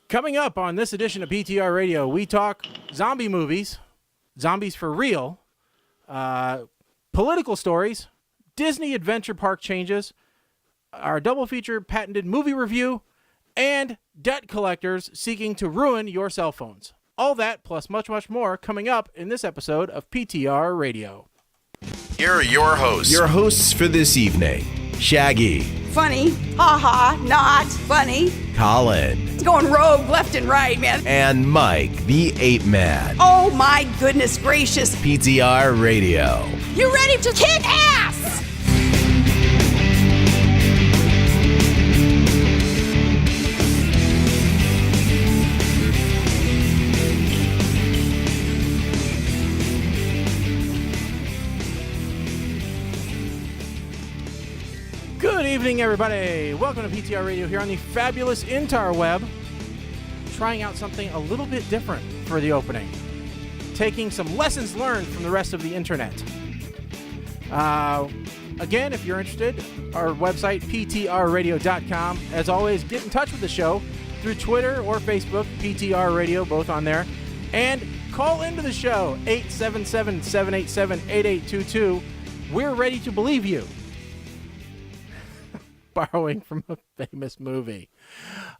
Coming up on this edition of PTR Radio, we talk zombie movies, zombies for real, political stories, Disney Adventure Park changes, our double feature patented movie review, and debt collectors seeking to ruin your cell phones. All that plus much, much more coming up in this episode of PTR Radio. Here are your hosts. Your hosts for this evening, Shaggy. Funny. Ha-ha. Not funny. Colin. It's going rogue left and right, man. And Mike, the Ape Man. Oh, my goodness gracious. PTR Radio. You ready to kick ass? Good evening, everybody. Welcome to PTR Radio here on the fabulous interweb. Trying out something a little bit different for the opening. Taking some lessons learned from the rest of the internet. Again, if you're interested, our website, ptrradio.com. As always, get in touch with the show through Twitter or Facebook, PTR Radio, both on there. And call into the show, 877-787-8822. We're ready to believe you. Borrowing from a famous movie.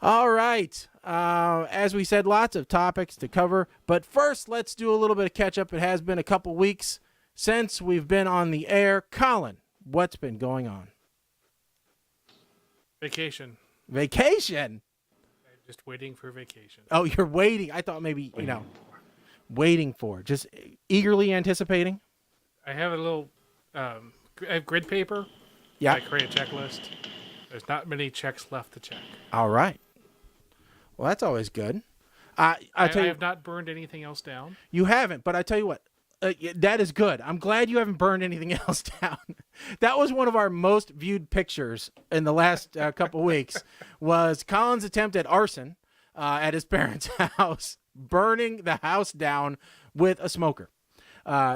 All right. As we said, lots of topics to cover. But first, let's do a little bit of catch up. It has been a couple weeks since we've been on the air. Colin, what's been going on? Vacation. Vacation? I'm just waiting for vacation. Oh, you're waiting. I thought maybe, waiting for. Just eagerly anticipating? I have a little I have grid paper. Yeah. I create a checklist. There's not many checks left to check. All right. Well, that's always good. I have not burned anything else down. You haven't, but I tell you what, that is good. I'm glad you haven't burned anything else down. That was one of our most viewed pictures in the last couple weeks, was Colin's attempt at arson at his parents' house, burning the house down with a smoker.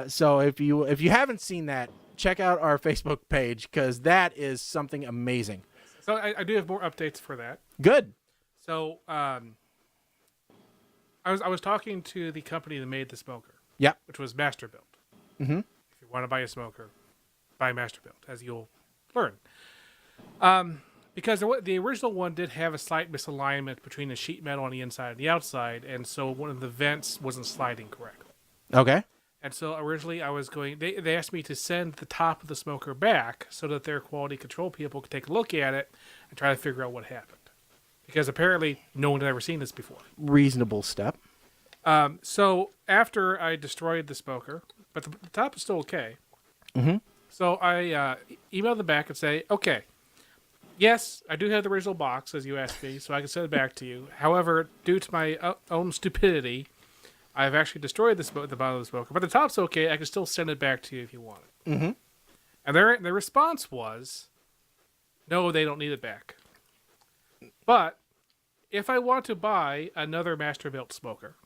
So if you haven't seen that, check out our Facebook page, because that is something amazing. So I do have more updates for that. Good. So I was talking to the company that made the smoker. Yeah. Which was Masterbuilt. Mm-hmm. If you want to buy a smoker, buy Masterbuilt, as you'll learn. Because the original one did have a slight misalignment between the sheet metal on the inside and the outside, and so one of the vents wasn't sliding correctly. Okay. And so originally I was going, they asked me to send the top of the smoker back so that their quality control people could take a look at it and try to figure out what happened. Because apparently no one had ever seen this before. Reasonable step. So after I destroyed the smoker, but the top is still okay. Mm-hmm. So I emailed them back and say, okay, yes, I do have the original box, as you asked me, so I can send it back to you. However, due to my own stupidity, I've actually destroyed the bottom of the smoker, but the top's okay. I can still send it back to you if you want it. Mm-hmm. And their response was, no, they don't need it back. But if I want to buy another Masterbuilt smoker,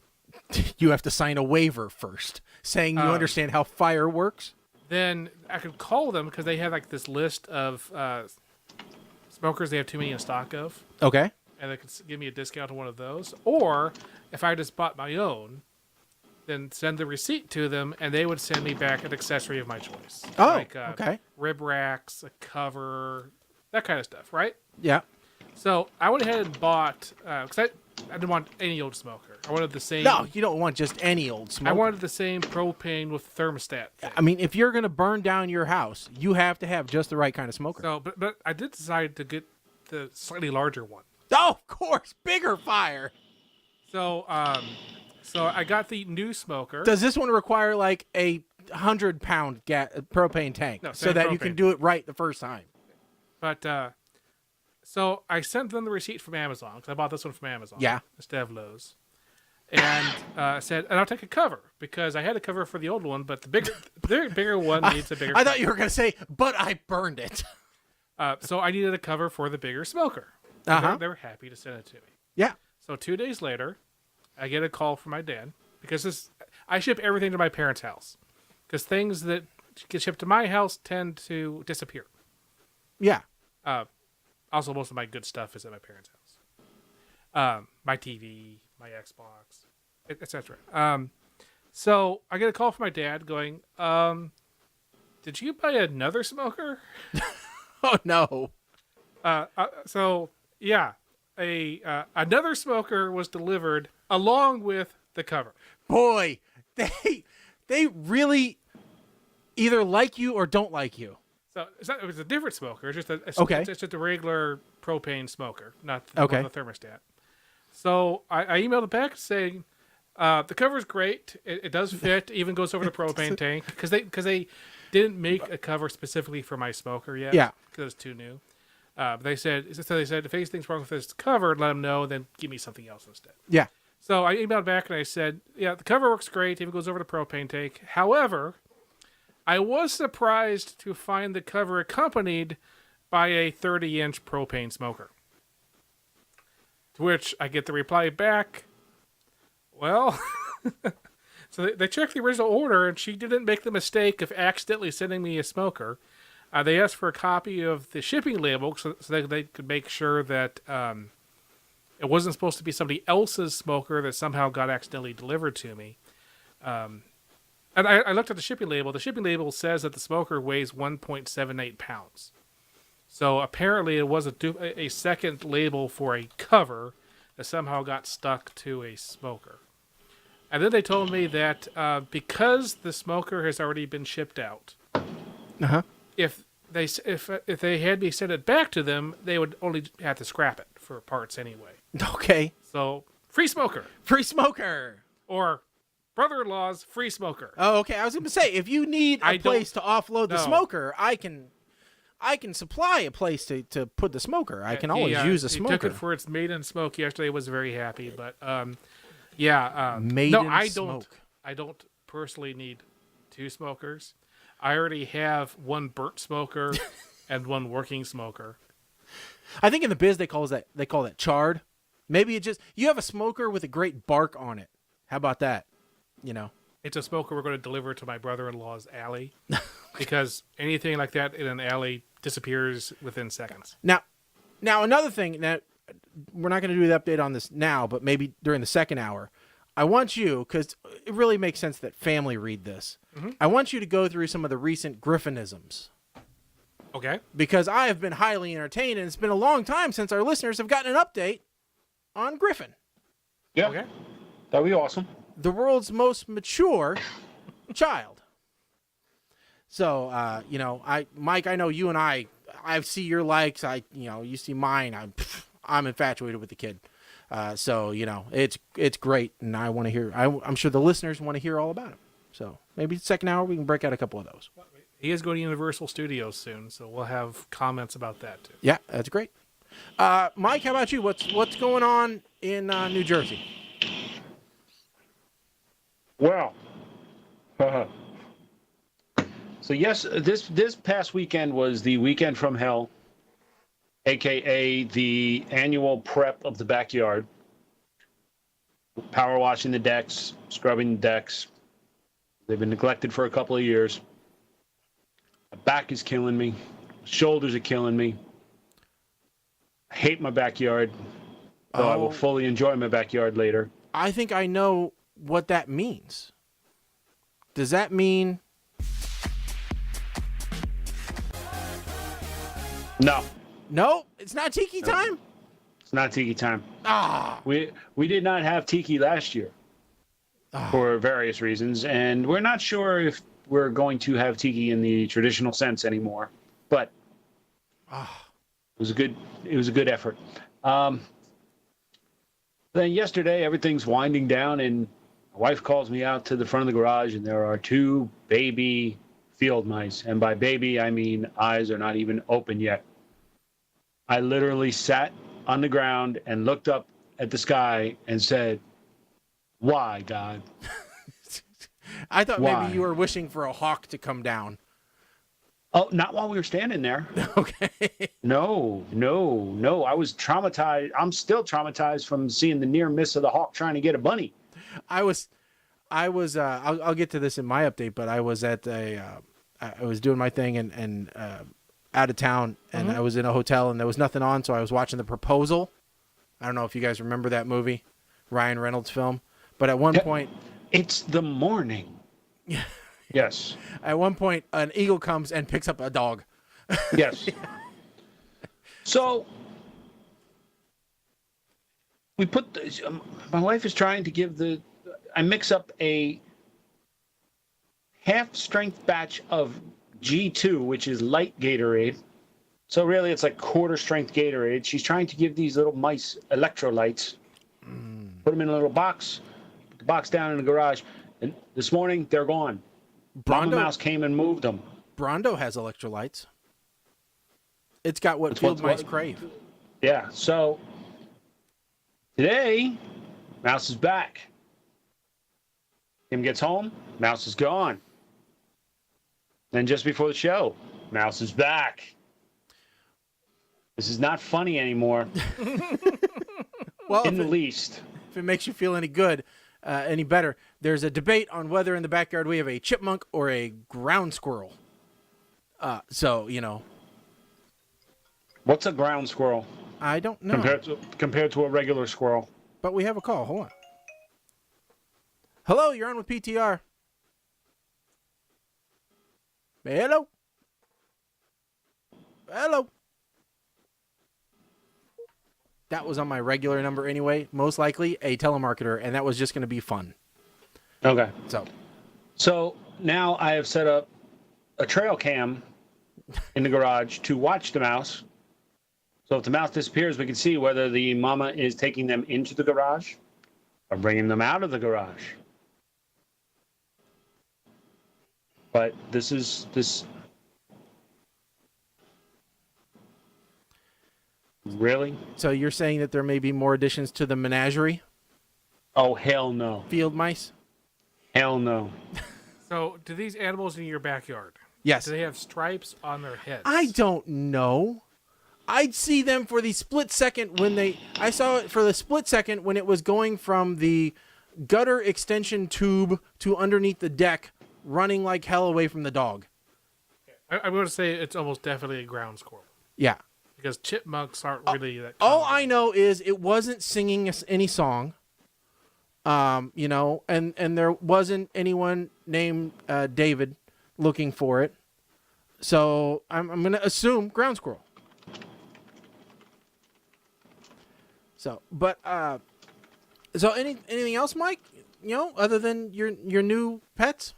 you have to sign a waiver first, saying you understand how fire works. Then I could call them, because they have like this list of smokers they have too many in stock of. Okay. And they could give me a discount on one of those. Or if I just bought my own, then send the receipt to them, and they would send me back an accessory of my choice. Oh, like, okay. Rib racks, a cover, that kind of stuff, right? Yeah. So I went ahead and bought, because I didn't want any old smoker. I wanted the same. No, you don't want just any old smoker. I wanted the same propane with thermostat thing. I mean, if you're going to burn down your house, you have to have just the right kind of smoker. So, but I did decide to get the slightly larger one. Oh, of course, bigger fire. So, so I got the new smoker. Does this one require like a 100-pound propane tank, No, so that you propane. can do it right the first time? But so I sent them the receipt from Amazon, because I bought this one from Amazon. Yeah. Instead of Lowe's. And said, and I'll take a cover, because I had a cover for the old one, but the bigger one needs a bigger I cover. thought you were going to say, but I burned it. So I needed a cover for the bigger smoker. Uh-huh. They were happy to send it to me. Yeah. So 2 days later, I get a call from my dad, because I ship everything to my parents' house, because things that get shipped to my house tend to disappear. Yeah. Also, most of my good stuff is at my parents' house. my TV, my Xbox, etc. So I get a call from my dad going, "Did you buy another smoker?" Oh no. So yeah, another smoker was delivered along with the cover. Boy, they really either like you or don't like you. So it was a different smoker. It's just Okay. It's just a regular propane smoker, not Okay. the thermostat. So I emailed it back saying the cover's great. It does fit. Even goes over the propane tank because they didn't make a cover specifically for my smoker yet. Yeah. Because it's too new. They said if anything's wrong with this cover, let them know. Then give me something else instead. Yeah. So I emailed back and I said, yeah, the cover works great. Even goes over the propane tank. However, I was surprised to find the cover accompanied by a 30-inch propane smoker. To which I get the reply back, well, so they checked the original order and she didn't make the mistake of accidentally sending me a smoker. They asked for a copy of the shipping label so they could make sure that it wasn't supposed to be somebody else's smoker that somehow got accidentally delivered to me. And I looked at the shipping label. The shipping label says that the smoker weighs 1.78 pounds. So apparently it was a second label for a cover that somehow got stuck to a smoker. And then they told me that because the smoker has already been shipped out, if they had me send it back to them, they would only have to scrap it for parts anyway. Okay. So free smoker Free smoker. or brother-in-law's free smoker. Oh, okay. I was going to say, if you need a place to offload the no. smoker, I can supply a place to put the smoker. I can always use a smoker. He took it for its maiden smoke yesterday. Was very happy, but yeah. Maiden no, I smoke. I don't personally need two smokers. I already have one burnt smoker and one working smoker. I think in the biz they call that charred. Maybe you have a smoker with a great bark on it. How about that? You know. It's a smoker we're going to deliver to my brother-in-law's alley because anything like that in an alley disappears within seconds. Now another thing that we're not going to do the update on this now, but maybe during the second hour, I want you, because it really makes sense that family read this. Mm-hmm. I want you to go through some of the recent Griffinisms. Okay. Because I have been highly entertained, and it's been a long time since our listeners have gotten an update on Griffin. Yeah. Okay. That'd be awesome. The world's most mature child. So, Mike, I know you and I see your likes. You see mine. I'm infatuated with the kid. So, it's great. And I want to hear, I'm sure the listeners want to hear all about him. So maybe second hour, we can break out a couple of those. He is going to Universal Studios soon, so we'll have comments about that too. Yeah, that's great. Mike, how about you? What's going on in New Jersey? Well, so yes, this past weekend was the weekend from hell, aka the annual prep of the backyard. Power washing the decks, scrubbing the decks. They've been neglected for a couple of years. My back is killing me. Shoulders are killing me. I hate my backyard, though I will fully enjoy my backyard later. I think I know what that means. Does that mean... No. No, it's not tiki time? It's not tiki time. Ah. We did not have tiki last year for various reasons, and we're not sure if we're going to have tiki in the traditional sense anymore. But it was a good effort. Then yesterday, everything's winding down, and my wife calls me out to the front of the garage, and there are two baby field mice. And by baby, I mean eyes are not even open yet. I literally sat on the ground and looked up at the sky and said, "Why, God?" I thought Why? maybe you were wishing for a hawk to come down. Oh, not while we were standing there. Okay. No. I was traumatized. I'm still traumatized from seeing the near miss of the hawk trying to get a bunny. I'll get to this in my update, but I was at I was doing my thing and out of town, and I was in a hotel and there was nothing on, so I was watching The Proposal I don't know if you guys remember that movie, Ryan Reynolds film. But at one point, it's the morning. Yes. At one point, an eagle comes and picks up a dog. Yes. So we put my wife is trying to give I mix up a half strength batch of G2, which is light Gatorade. So really it's like quarter strength Gatorade. She's trying to give these little mice electrolytes, put them in a little box, put the box down in the garage. And this morning they're gone. Mama Mouse came and moved them. Brondo has electrolytes. It's got what field mice crave. Yeah, so today, Mouse is back. Tim gets home, Mouse is gone. Then just before the show, Mouse is back. This is not funny anymore. Well, in the least. If it makes you feel any good, any better, there's a debate on whether in the backyard we have a chipmunk or a ground squirrel. So, you know. What's a ground squirrel? I don't know. Compared to a regular squirrel. But we have a call. Hold on. Hello, you're on with PTR. Hello. Hello. That was on my regular number anyway. Most likely a telemarketer, and that was just going to be fun. Okay. So now I have set up a trail cam in the garage to watch the mouse. So if the mouse disappears, we can see whether the mama is taking them into the garage or bringing them out of the garage. But this. Really? So you're saying that there may be more additions to the menagerie? Oh, hell no. Field mice? Hell no. So, do these animals in your backyard? Yes. Do they have stripes on their heads? I don't know. I'd see them for the split second I saw it for the split second when it was going from the gutter extension tube to underneath the deck, running like hell away from the dog. I'm going to say it's almost definitely a ground squirrel. Yeah. Because chipmunks aren't really that All common. I know is it wasn't singing any song. You know, and there wasn't anyone named David looking for it. So I'm going to assume ground squirrel. So, but so anything else, Mike? You know, other than your new pets,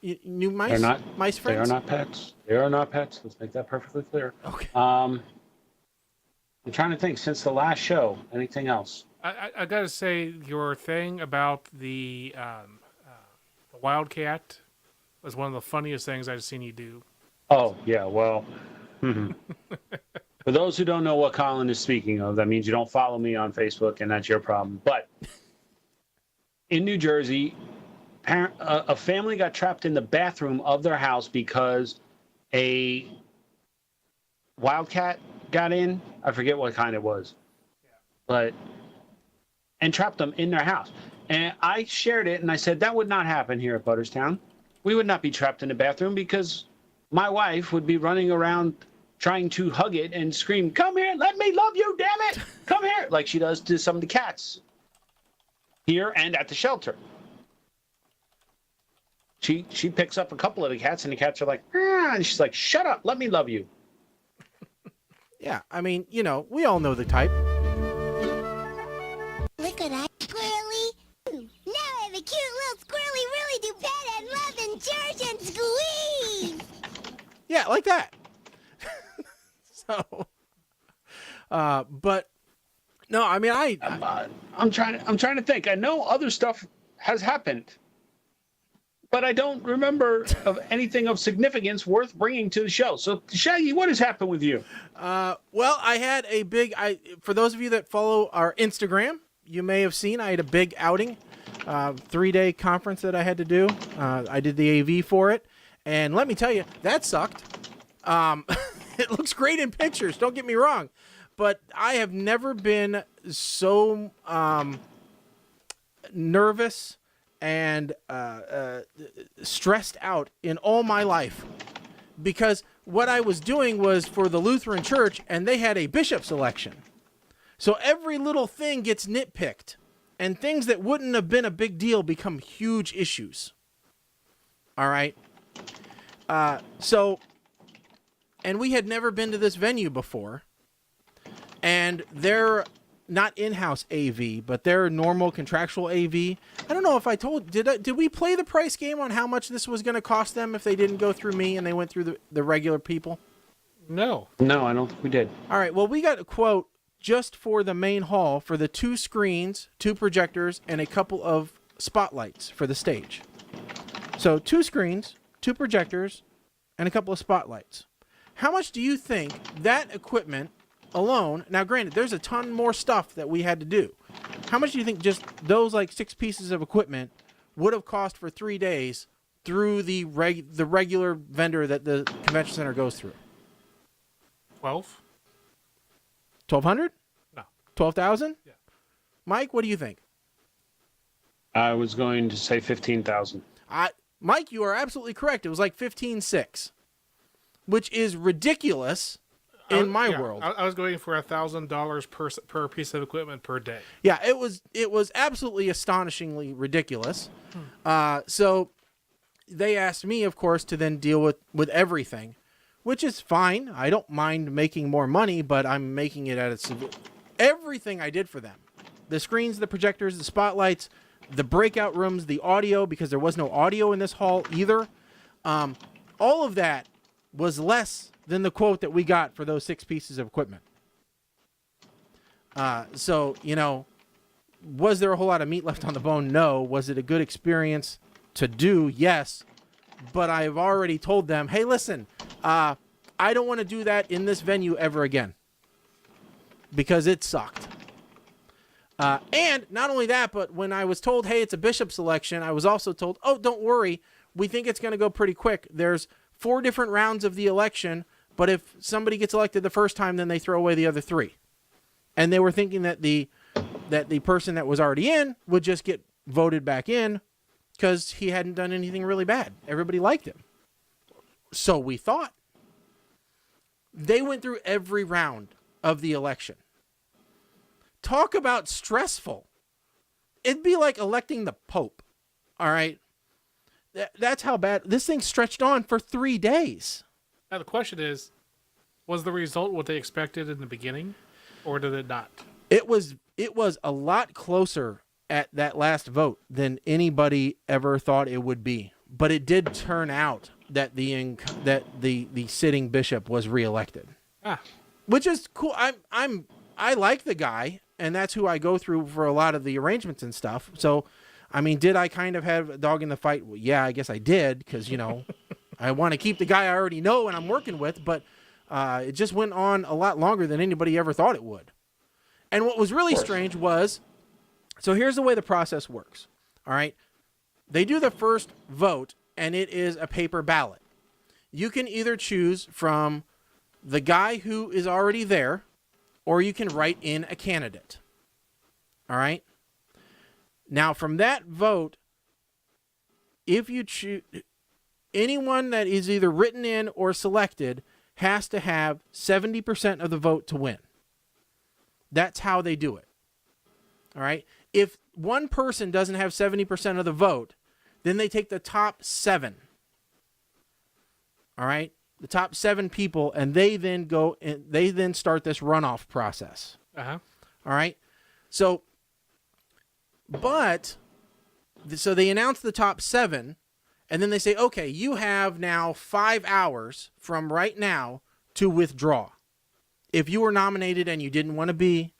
new mice, They're not mice friends. They are not pets. They are not pets. Let's make that perfectly clear. Okay. I'm trying to think. Since the last show, anything else? I got to say, your thing about the wildcat was one of the funniest things I've seen you do. Oh yeah, well. For those who don't know what Colin is speaking of, that means you don't follow me on Facebook, and that's your problem. But in New Jersey, a family got trapped in the bathroom of their house because a wildcat got in. I forget what kind it was, and trapped them in their house. And I shared it, and I said that would not happen here at Butterstown. We would not be trapped in the bathroom because my wife would be running around trying to hug it and scream, "Come here, let me love you, damn it! Come here!" like she does to some of the cats here and at the shelter. She picks up a couple of the cats, and the cats are like, "Ah," and she's like, "Shut up, let me love you." Yeah, I mean, you know, we all know the type. Look at that squirrely. Now I have a cute little squirrely really do pet and love and cherish and squeeze. Yeah, like that. So, but no, I mean, I'm trying to think. I know other stuff has happened, but I don't remember of anything of significance worth bringing to the show. So, Shaggy, what has happened with you? well, I had a big, for those of you that follow our Instagram, you may have seen I had a big outing, 3-day conference that I had to do. I did the AV for it. And let me tell you, that sucked. It looks great in pictures, don't get me wrong. But I have never been so nervous and stressed out in all my life. Because what I was doing was for the Lutheran Church, and they had a bishop selection. So every little thing gets nitpicked, and things that wouldn't have been a big deal become huge issues. All right. And we had never been to this venue before, and they're not in-house AV, but they're normal contractual AV. I don't know if I told, did we play the price game on how much this was going to cost them if they didn't go through me and they went through the regular people? No. No, I don't think we did. All right. Well, we got a quote just for the main hall for the 2 screens, 2 projectors, and a couple of spotlights for the stage. So 2 screens, 2 projectors, and a couple of spotlights. How much do you think that equipment alone, now granted, there's a ton more stuff that we had to do. How much do you think just those like 6 pieces of equipment would have cost for 3 days through the regular vendor that the convention center goes through? 12? 1,200? No. 12,000? Yeah. Mike, what do you think? I was going to say 15,000. Mike, you are absolutely correct. It was like 15,600, which is ridiculous in my world. I was going for $1,000 per piece of equipment per day. Yeah, it was absolutely astonishingly ridiculous. So they asked me, of course, to then deal with everything, which is fine. I don't mind making more money, but I'm making it at everything I did for them. The screens, the projectors, the spotlights, the breakout rooms, the audio, because there was no audio in this hall either. All of that was less than the quote that we got for those 6 pieces of equipment. So, was there a whole lot of meat left on the bone? No. Was it a good experience to do? Yes. But I've already told them, hey, listen, I don't want to do that in this venue ever again because it sucked. And not only that, but when I was told, hey, it's a bishop selection, I was also told, oh, don't worry. We think it's going to go pretty quick. There's 4 different rounds of the election, but if somebody gets elected the first time, then they throw away the other 3. And they were thinking that the person that was already in would just get voted back in because he hadn't done anything really bad. Everybody liked him. So we thought. They went through every round of the election. Talk about stressful. It'd be like electing the Pope. All right. That's how bad this thing stretched on for 3 days. Now the question is, was the result what they expected in the beginning, or did it not? It was a lot closer at that last vote than anybody ever thought it would be. But it did turn out that the sitting bishop was reelected. Which is cool. I like the guy, and that's who I go through for a lot of the arrangements and stuff. So, I mean, did I kind of have a dog in the fight? Well, yeah, I guess I did, because, I want to keep the guy I already know and I'm working with, but it just went on a lot longer than anybody ever thought it would. And what was really strange was, so here's the way the process works. All right. They do the first vote, and it is a paper ballot. You can either choose from the guy who is already there, or you can write in a candidate. All right. Now, from that vote, if you choose, anyone that is either written in or selected has to have 70% of the vote to win. That's how they do it. All right. If one person doesn't have 70% of the vote, then they take the top 7. All right. The top 7 people, and they then go and they then start this runoff process. Uh-huh. All right. So they announce the top 7, and then they say, okay, you have now 5 hours from right now to withdraw. If you were nominated and you didn't want to be,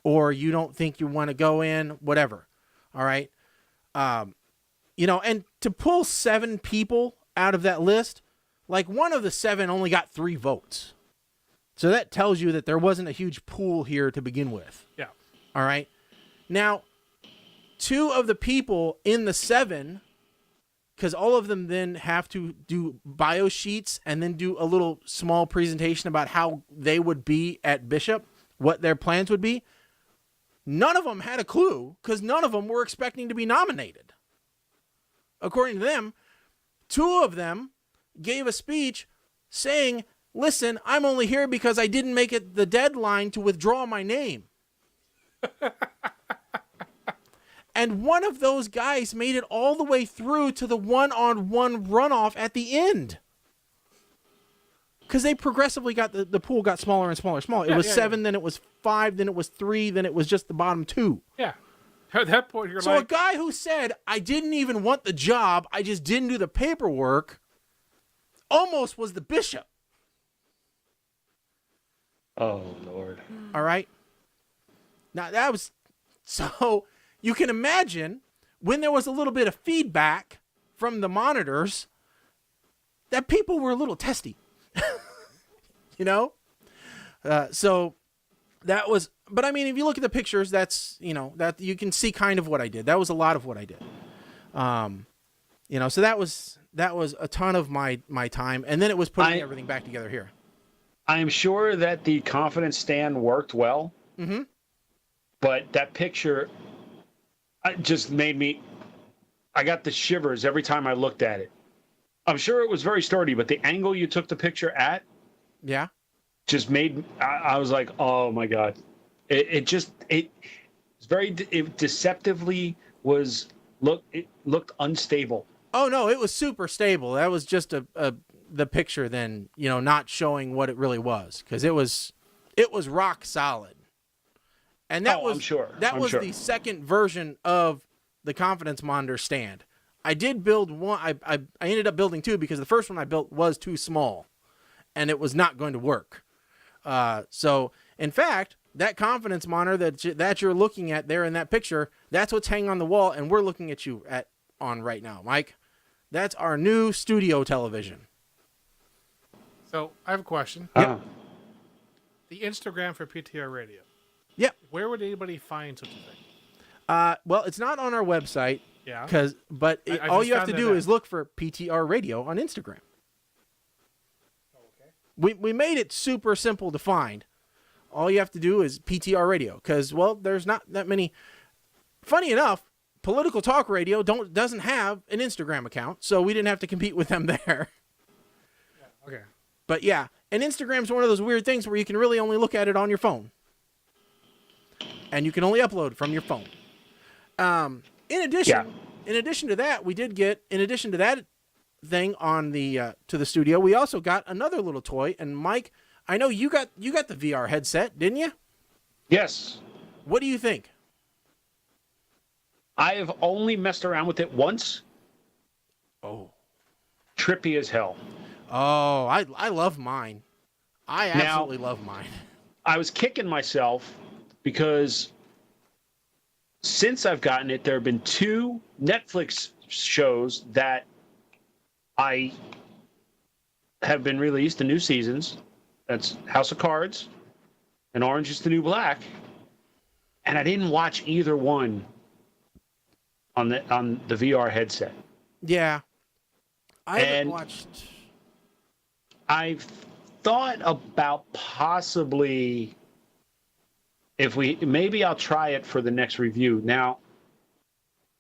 or you don't think you want to go in, whatever. All right. And to pull 7 people out of that list, like one of the 7 only got 3 votes. So that tells you that there wasn't a huge pool here to begin with. Yeah. All right. Now, 2 of the people in the 7, because all of them then have to do bio sheets and then do a little small presentation about how they would be at Bishop, what their plans would be. None of them had a clue because none of them were expecting to be nominated. According to them, 2 of them gave a speech saying, listen, I'm only here because I didn't make it the deadline to withdraw my name. And one of those guys made it all the way through to the one-on-one runoff at the end. Because they progressively got, the pool got smaller and smaller and smaller. It was 7, then it was 5, then it was 3, then it was just the bottom 2. Yeah. At that point, you're So like... a guy who said, I didn't even want the job, I just didn't do the paperwork, almost was the bishop. Oh, Lord. All right? Now, that was... So, you can imagine, when there was a little bit of feedback from the monitors, that people were a little testy. You know? So, that was... But, I mean, if you look at the pictures, that's, you know, that you can see kind of what I did. That was a lot of what I did. You know, so that was a ton of my time. And then it was putting everything back together here. I am sure that the confidence stand worked well. Mm-hmm. But that picture just made me... I got the shivers every time I looked at it. I'm sure it was very sturdy, but the angle you took the picture at... Yeah. Just made... I was like, oh, my God. It very deceptively was... It looked unstable. Oh, no, it was super stable. That was just the picture then, you know, not showing what it really was. Because it was rock solid. And that was... I'm sure. That was the second version of the confidence monitor stand. I did build one. I ended up building 2 because the first one I built was too small. And it was not going to work. So, in fact, that confidence monitor that you're looking at there in that picture, that's what's hanging on the wall, and we're looking at you on right now, Mike. That's our new studio television. So, I have a question. Yep. The Instagram for PTR Radio. Yep. Where would anybody find such a thing? Well, it's not on our website. Yeah. But I all just you have to found do that is look for PTR Radio on Instagram. Okay. We made it super simple to find. All you have to do is PTR Radio because, well, there's not that many. Funny enough, Political Talk Radio doesn't have an Instagram account, so we didn't have to compete with them there. Yeah, okay. But yeah, and Instagram's one of those weird things where you can really only look at it on your phone. And you can only upload from your phone. In addition to that, we did get, in addition to that thing on the to the studio, we also got another little toy. And Mike, I know you got the VR headset, didn't you? Yes. What do you think? I have only messed around with it once. Oh. Trippy as hell. Oh, I love mine. I absolutely love mine. I was kicking myself because since I've gotten it, there have been 2 Netflix shows that I have been released, the new seasons. That's House of Cards and Orange is the New Black. And I didn't watch either one on the VR headset. Yeah. I haven't watched. I've thought about possibly maybe I'll try it for the next review. Now,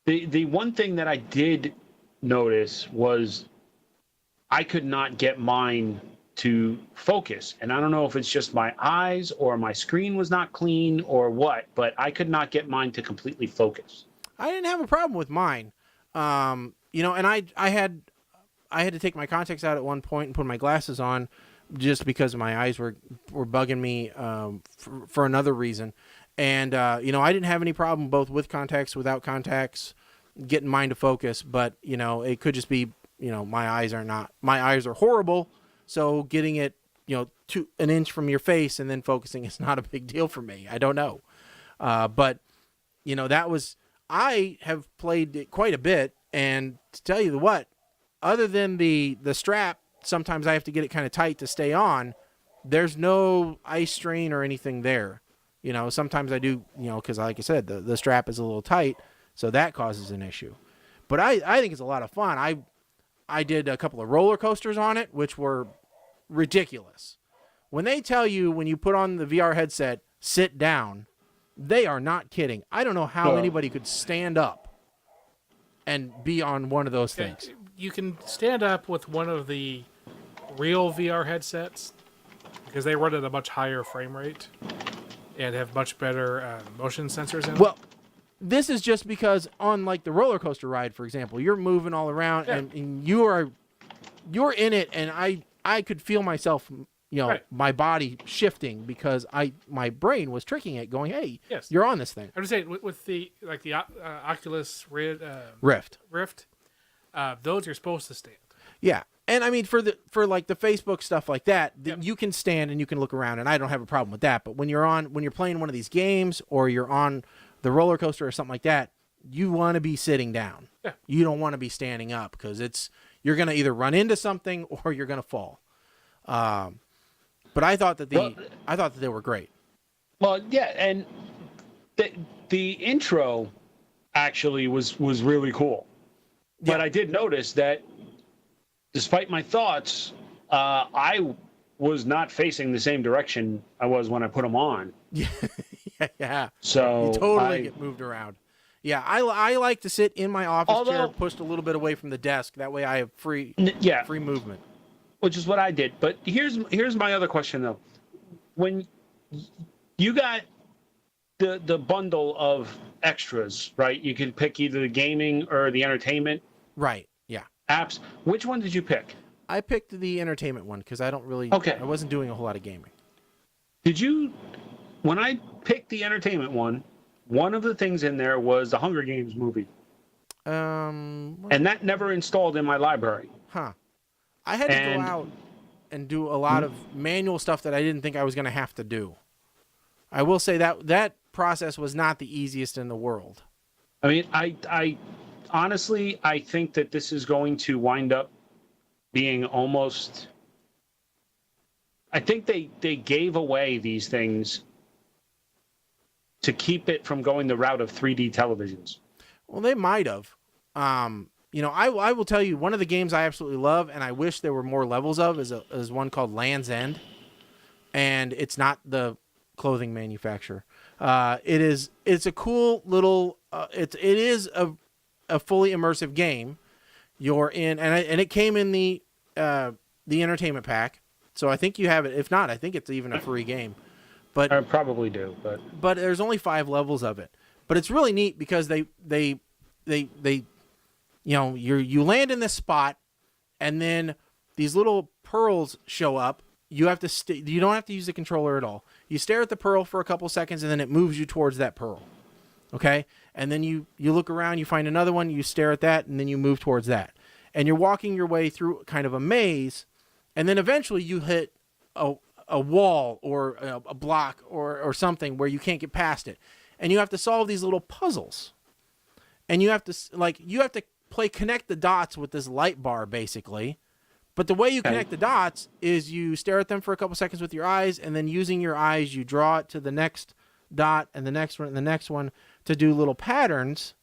the one thing that I did notice was I could not get mine to focus. And I don't know if it's just my eyes or my screen was not clean or what, but I could not get mine to completely focus. I didn't have a problem with mine. You know, and I had to take my contacts out at one point and put my glasses on just because my eyes were bugging me for another reason. And, you know, I didn't have any problem both with contacts, without contacts, getting mine to focus. But, you know, it could just be, you know, my eyes are horrible. So getting it, you know, an inch from your face and then focusing is not a big deal for me. I don't know. But, you know, I have played it quite a bit. And to tell you what, other than the strap, sometimes I have to get it kind of tight to stay on. There's no eye strain or anything there. You know, sometimes I do, you know, because like I said, the strap is a little tight, so that causes an issue. But I think it's a lot of fun. I did a couple of roller coasters on it, which were ridiculous. When they tell you when you put on the VR headset, sit down, they are not kidding. I don't know how anybody could stand up and be on one of those things. You can stand up with one of the real VR headsets because they run at a much higher frame rate. and have much better motion sensors in them. Well, this is just because on like the roller coaster ride, for example, you're moving all around and you're in it, and I could feel myself, Right. my body shifting because my brain was tricking it, going, "Hey, Yes. you're on this thing." I'm just saying with the Oculus Rift. those you're supposed to stand. Yeah. And I mean, for like the Facebook stuff like that, you can stand and you can look around, and I don't have a problem with that. But when you're playing one of these games or you're on the roller coaster or something like that, you want to be sitting down. Yeah. You don't want to be standing up because you're going to either run into something or you're going to fall. But I thought that they were great. Well, yeah, and the intro actually was really cool. But I did notice that, despite my thoughts, I was not facing the same direction I was when I put them on. Yeah. So You totally get moved around. Yeah, I like to sit in my office chair, pushed a little bit away from the desk. That way I have free movement. Which is what I did. But here's my other question though. When you got the bundle of extras, right? You could pick either the gaming or the entertainment. Right. Yeah. Apps. Which one did you pick? I picked the entertainment one because I don't really. Okay. I wasn't doing a whole lot of gaming. Did you? When I picked the entertainment one of the things in there was the Hunger Games movie. And that never installed in my library. Huh. I had to go out and do a lot of manual stuff that I didn't think I was going to have to do. I will say that process was not the easiest in the world. I mean, I honestly, I think that this is going to wind up being almost. I think they gave away these things to keep it from going the route of 3D televisions. Well, they might have. I will tell you, one of the games I absolutely love, and I wish there were more levels of, is one called Land's End, and it's not the clothing manufacturer. It's a cool little. It is a fully immersive game. You're in, and it came in the entertainment pack, so I think you have it. If not, I think it's even a free game. But I probably do, but there's only 5 levels of it. But it's really neat because they you land in this spot, and then these little pearls show up. You have to you don't have to use the controller at all. You stare at the pearl for a couple seconds, and then it moves you towards that pearl. Okay? And then you look around, you find another one, you stare at that, and then you move towards that. And you're walking your way through kind of a maze, and then eventually you hit a wall or a block or something where you can't get past it. And you have to solve these little puzzles. And you have to play connect the dots with this light bar, basically. But the way you connect the dots is you stare at them for a couple seconds with your eyes, and then using your eyes, you draw it to the next dot and the next one and the next one to do little patterns.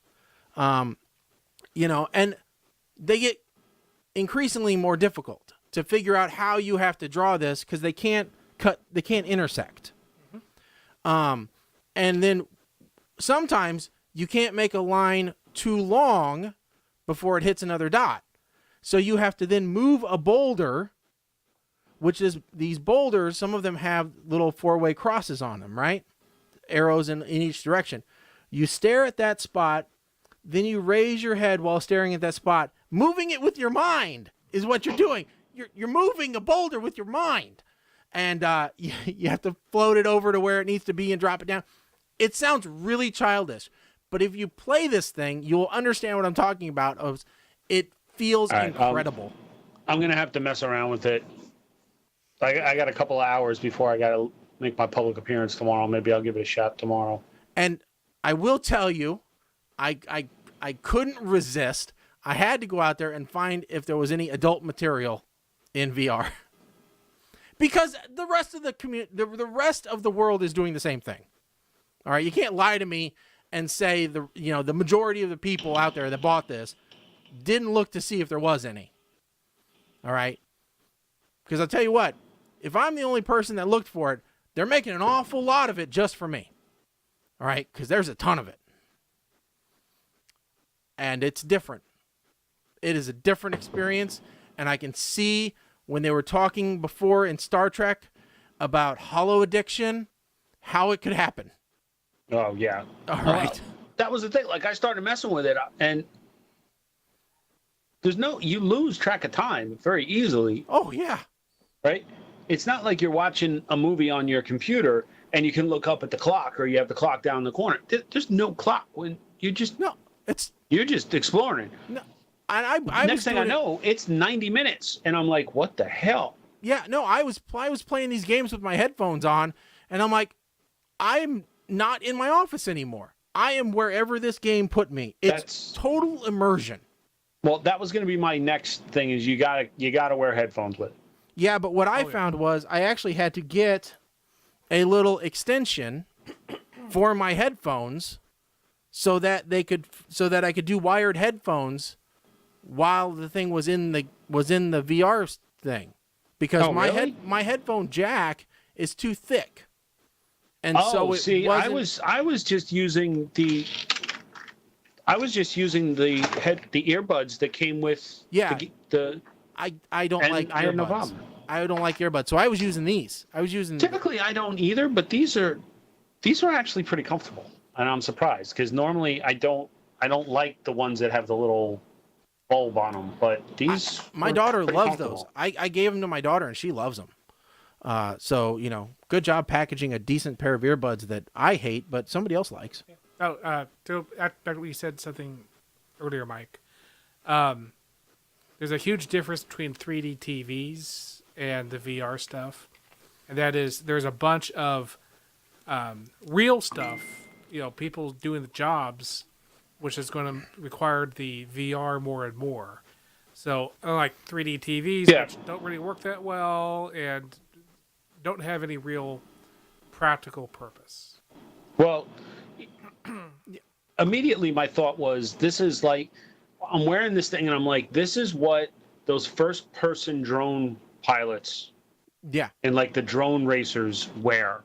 And they get increasingly more difficult to figure out how you have to draw this because they can't intersect. And then sometimes you can't make a line too long before it hits another dot. So you have to then move a boulder, which is these boulders, some of them have little 4-way crosses on them, right? Arrows in each direction. You stare at that spot, then you raise your head while staring at that spot. Moving it with your mind is what you're doing. You're moving a boulder with your mind. And you have to float it over to where it needs to be and drop it down. It sounds really childish, but if you play this thing, you'll understand what I'm talking about. It feels incredible. I'm going to have to mess around with it. I got a couple of hours before I got to make my public appearance tomorrow. Maybe I'll give it a shot tomorrow. And I will tell you, I couldn't resist. I had to go out there and find if there was any adult material in VR. Because the rest of the rest of the world is doing the same thing. All right, you can't lie to me and say the majority of the people out there that bought this didn't look to see if there was any. All right? Because I'll tell you what, if I'm the only person that looked for it, they're making an awful lot of it just for me. All right? Because there's a ton of it. And it's different. It is a different experience, and I can see when they were talking before in Star Trek about holo addiction, how it could happen. Oh yeah. All right. Well, that was the thing. Like I started messing with it, and you lose track of time very easily, Oh yeah. right? It's not like you're watching a movie on your computer and you can look up at the clock or you have the clock down in the corner. There's no clock when you're just exploring. No. And I Next thing I know, it's 90 minutes, and I'm like, what the hell? Yeah, no, I was playing these games with my headphones on, and I'm like, I'm not in my office anymore. I am wherever this game put me. It's total immersion. Well, that was going to be my next thing. Is you gotta wear headphones with it. Yeah, but what I found was I actually had to get a little extension for my headphones so that I could do wired headphones while the thing was in the VR thing, because my headphone jack is too thick, and so it I was just using the earbuds that came with I don't like earbuds. I had no problem. I don't like earbuds, so I was using these. Typically I don't either, but these are actually pretty comfortable, and I'm surprised because normally I don't like the ones that have the little bulb on them, but these my daughter loves those. I gave them to my daughter and she loves them. So good job packaging a decent pair of earbuds that I hate but somebody else likes. We said something earlier, Mike. There's a huge difference between 3D TVs and the VR stuff, and that is there's a bunch of real stuff, people doing the jobs, which is going to require the VR more and more. So, unlike 3D TVs, which don't really work that well and don't have any real practical purpose. Well, immediately my thought was, this is like, I'm wearing this thing and I'm like, this is what those first-person drone pilots and like the drone racers wear.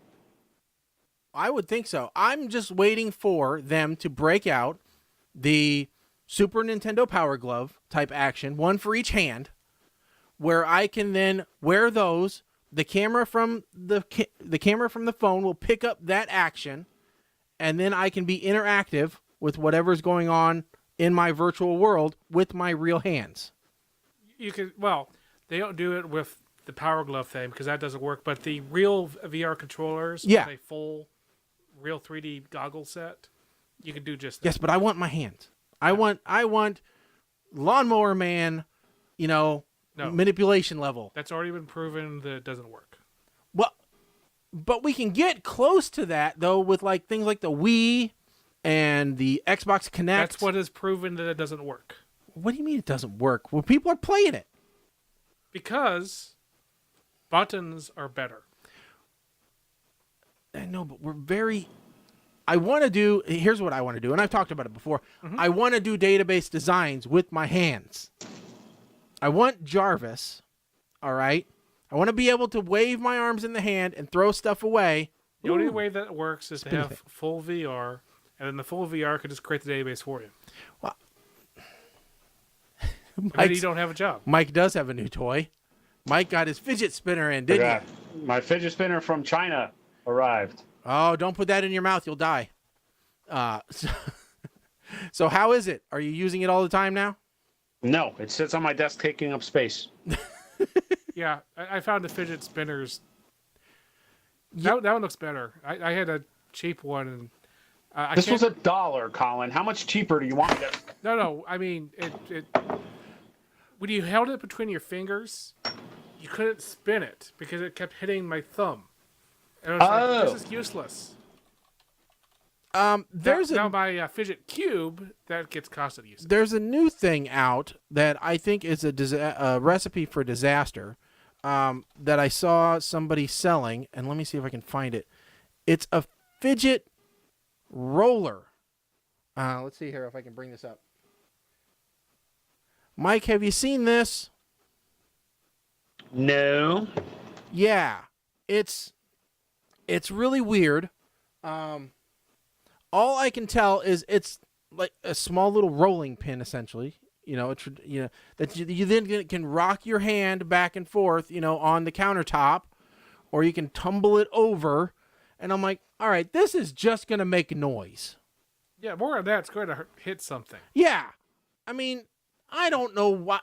I would think so. I'm just waiting for them to break out the Super Nintendo Power Glove type action, one for each hand, where I can then wear those. The camera from the camera from the phone will pick up that action, and then I can be interactive with whatever's going on in my virtual world with my real hands. You could, they don't do it with the Power Glove thing because that doesn't work. But the real VR controllers, with a full real 3D goggle set, you can do just that. Yes, but I want my hands. I want Lawnmower Man, manipulation level. That's already been proven that it doesn't work. Well, but we can get close to that though with like things like the Wii and the Xbox Kinect. That's what has proven that it doesn't work. What do you mean it doesn't work? Well, people are playing it. Because buttons are better. I know, but here's what I want to do, and I've talked about it before. Mm-hmm. I want to do database designs with my hands. I want Jarvis, all right? I want to be able to wave my arms in the hand and throw stuff away. The only way that works is to have full VR, and then the full VR could just create the database for you. Well, and then you don't have a job. Mike does have a new toy. Mike got his fidget spinner in, didn't he? My fidget spinner from China arrived. Oh, don't put that in your mouth. You'll die. So how is it? Are you using it all the time now? No, it sits on my desk taking up space. Yeah, I found the fidget spinners. That one looks better. I had a cheap one. And this was $1, Colin. How much cheaper do you want it? No. I mean, it. When you held it between your fingers, you couldn't spin it because it kept hitting my thumb. And I was like, this is useless. Now my fidget cube, that gets constant use. There's a new thing out that I think is a recipe for disaster that I saw somebody selling, and let me see if I can find it. It's a fidget roller. Let's see here if I can bring this up. Mike, have you seen this? No. Yeah, it's really weird. All I can tell is it's like a small little rolling pin, essentially. That you then can rock your hand back and forth, on the countertop, or you can tumble it over, And I'm like, all right, this is just going to make noise. Yeah, more of that's going to hit something. Yeah. I mean, I don't know why.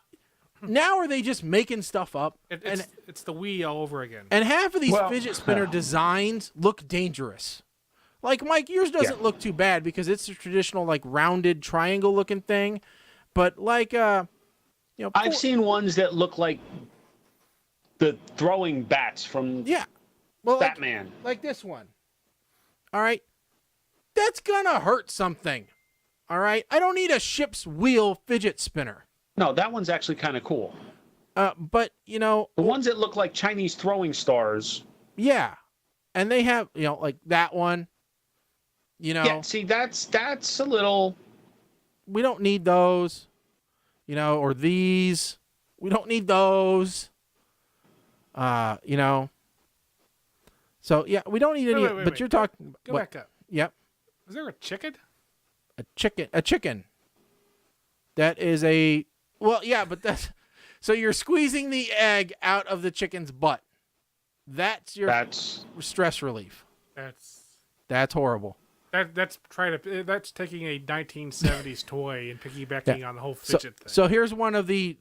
Now are they just making stuff up? It's the Wii all over again. And half of these Well, fidget spinner designs look dangerous. Like, Mike, yours doesn't look too bad because it's a traditional, like, rounded triangle-looking thing. But, like, I've seen ones that look like the throwing bats from well, Batman. Like this one. All right? That's gonna hurt something. All right? I don't need a ship's wheel fidget spinner. No, that one's actually kind of cool. But, The ones that look like Chinese throwing stars. yeah. And they have, like that one. Yeah, see, that's a little. We don't need those. Or these. We don't need those. So, yeah, we don't need any. But you're talking. Go back up. Yep. Is there a chicken? A chicken. That is a. Well, yeah, but that's. So you're squeezing the egg out of the chicken's butt. That's your stress relief. That's horrible. That's taking a 1970s toy and piggybacking on the whole fidget thing. So here's one of the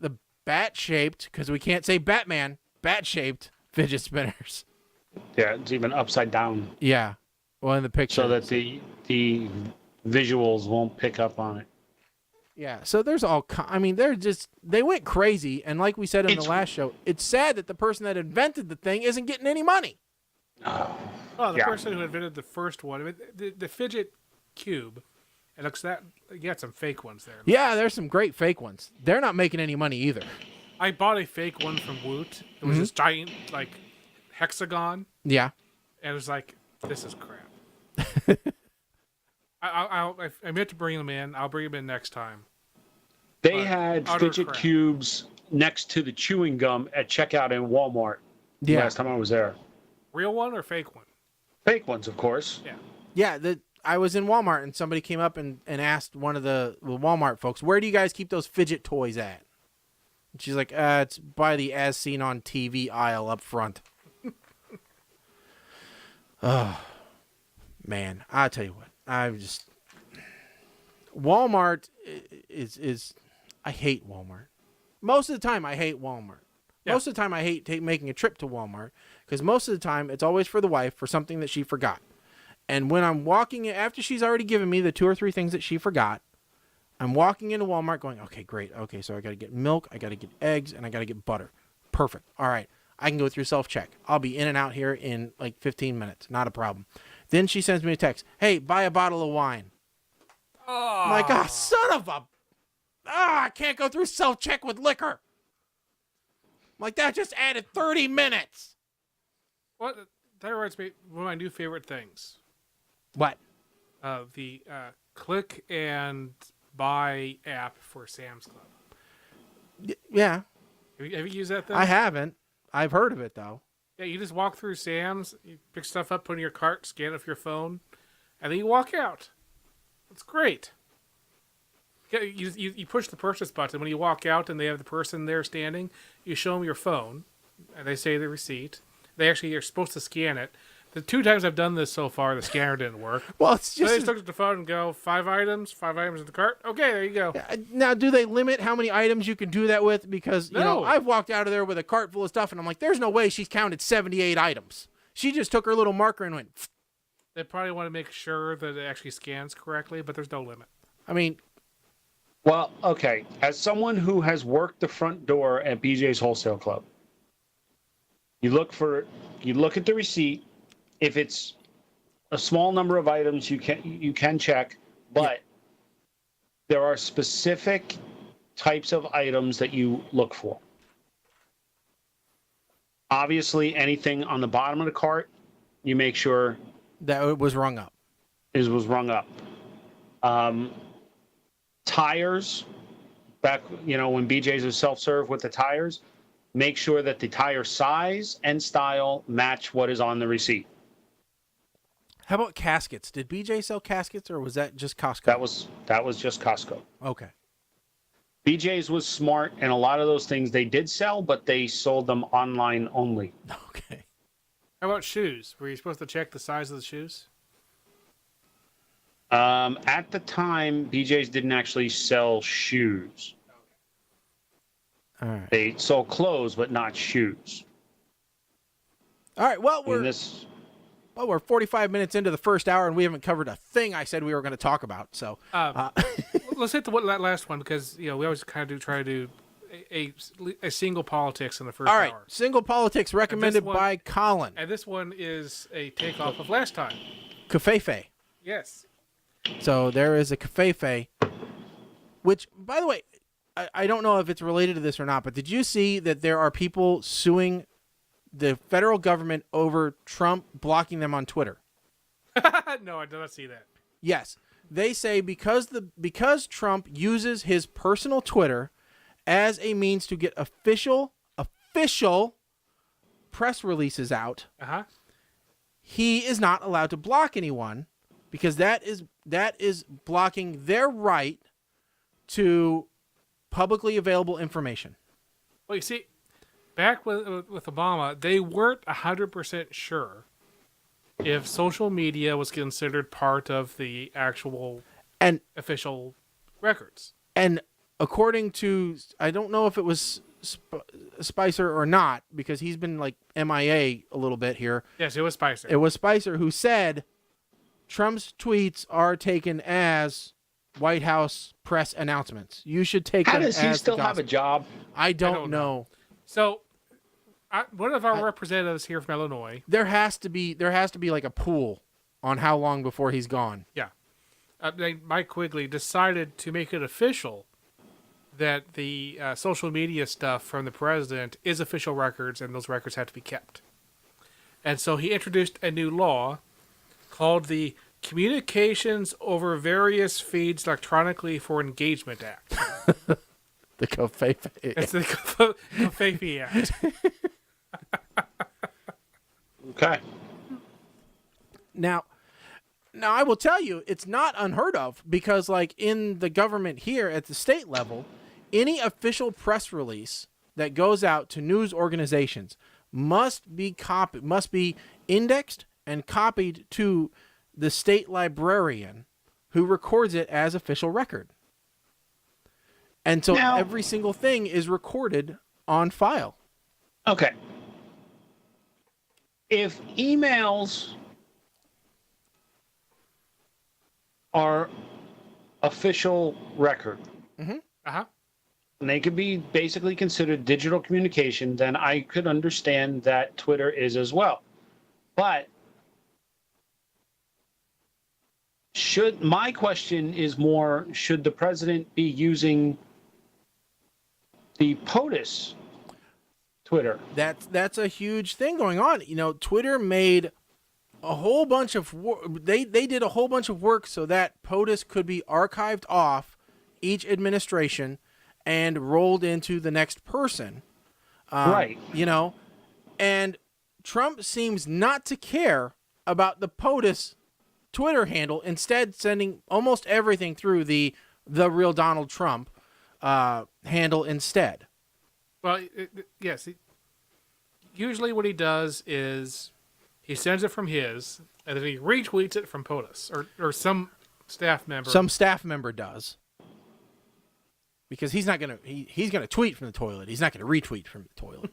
bat-shaped, because we can't say Batman, bat-shaped fidget spinners. Yeah, it's even upside down. Yeah. Well, in the picture. So that the visuals won't pick up on it. Yeah, so there's they went crazy, and like we said in the last show, it's sad that the person that invented the thing isn't getting any money. Well, the person who invented the first one, I mean, the fidget cube, it looks you got some fake ones there. Yeah, there's some great fake ones. They're not making any money either. I bought a fake one from Woot. It was this giant, like, hexagon. Yeah. And it was like, this is crap. I meant to bring them in. I'll bring them in next time. They had fidget cubes next to the chewing gum at checkout in Walmart. Yeah. Last time I was there. Real one or fake one? Fake ones, of course. Yeah. Yeah, I was in Walmart, and somebody came up and asked one of the Walmart folks, where do you guys keep those fidget toys at? And she's like, it's by the as seen on TV aisle up front. Oh, man, I'll tell you what. Walmart is I hate Walmart. Most of the time, I hate Walmart. Yeah. Most of the time, I hate making a trip to Walmart because most of the time, it's always for the wife for something that she forgot. And when I'm walking, after she's already given me the 2 or 3 things that she forgot, I'm walking into Walmart going, okay, great. Okay, so I got to get milk, I got to get eggs, and I got to get butter. Perfect. All right, I can go through self-check. I'll be in and out here in like 15 minutes. Not a problem. Then she sends me a text. Hey, buy a bottle of wine. Oh. I'm like, son of a... I can't go through self-check with liquor. I'm like, that just added 30 minutes. What? That reminds me one of my new favorite things. What? The click and buy app for Sam's Club. Yeah. Have you used that thing? I haven't. I've heard of it, though. Yeah, you just walk through Sam's, you pick stuff up, put in your cart, scan it with your phone, and then you walk out. It's great. You push the purchase button. When you walk out and they have the person there standing, you show them your phone, and they say the receipt. You're supposed to scan it. The 2 times I've done this so far, the scanner didn't work. Well, it's just... So they just look at the phone and go, 5 items in the cart. Okay, there you go. Now, do they limit how many items you can do that with? Because, I've walked out of there with a cart full of stuff, and I'm like, there's no way she's counted 78 items. She just took her little marker and went... Pfft. They probably want to make sure that it actually scans correctly, but there's no limit. I mean... Well, okay. As someone who has worked the front door at BJ's Wholesale Club, you look at the receipt. If it's a small number of items, you can check, but there are specific types of items that you look for. Obviously, anything on the bottom of the cart, you make sure that it was rung up. It was rung up. Tires, back when BJ's was self-serve with the tires, make sure that the tire size and style match what is on the receipt. How about caskets? Did BJ sell caskets, or was that just Costco? That was just Costco. Okay. BJ's was smart, and a lot of those things they did sell, but they sold them online only. Okay. How about shoes? Were you supposed to check the size of the shoes? At the time, BJ's didn't actually sell shoes. All right. They sold clothes, but not shoes. All right. Well, And we're 45 minutes into the first hour, and we haven't covered a thing I said we were going to talk about. So Let's hit the last one because we always kind of try to do a single politics in the first all right. hour. Single politics recommended one- by Colin. And this one is a takeoff of last time. Covfefe. Yes. So there is a covfefe, which, by the way, I don't know if it's related to this or not, but did you see that there are people suing the federal government over Trump blocking them on Twitter? No, I did not see that. Yes. They say because Trump uses his personal Twitter as a means to get official press releases out, he is not allowed to block anyone because that is blocking their right to publicly available information. Well, you see, back with Obama, they weren't 100% sure if social media was considered part of the actual And official records. And according to, I don't know if it was Spicer or not, because he's been like MIA a little bit here. Yes, it was Spicer. It was Spicer who said Trump's tweets are taken as White House press announcements. You should take how them does he as still the have a gospel. job? I don't know. So, one of our representatives here from Illinois. There has to be like a pool on how long before he's gone. Yeah. Mike Quigley decided to make it official that the social media stuff from the president is official records and those records have to be kept. And so he introduced a new law called the Communications Over Various Feeds Electronically for Engagement Act. The Covfefe. It's the Covfefe Act. Okay. Now I will tell you, it's not unheard of because, like, in the government here at the state level, any official press release that goes out to news organizations must be indexed and copied to the state librarian who records it as official record. And so Now- every single thing is recorded on file. Okay. If emails are official record, Uh-huh. and they could be basically considered digital communication, then I could understand that Twitter is as well. But my question is more, should the president be using the POTUS Twitter? That's a huge thing going on. You know, Twitter made a whole bunch of they did a whole bunch of work so that POTUS could be archived off each administration and rolled into the next person. Right. You know, and Trump seems not to care about the POTUS Twitter handle, instead sending almost everything through the real Donald Trump handle instead. Well, yes. Usually what he does is he sends it from his, and then he retweets it from POTUS or some staff member. Some staff member does. Because he's not gonna he's gonna tweet from the toilet. He's not gonna retweet from the toilet.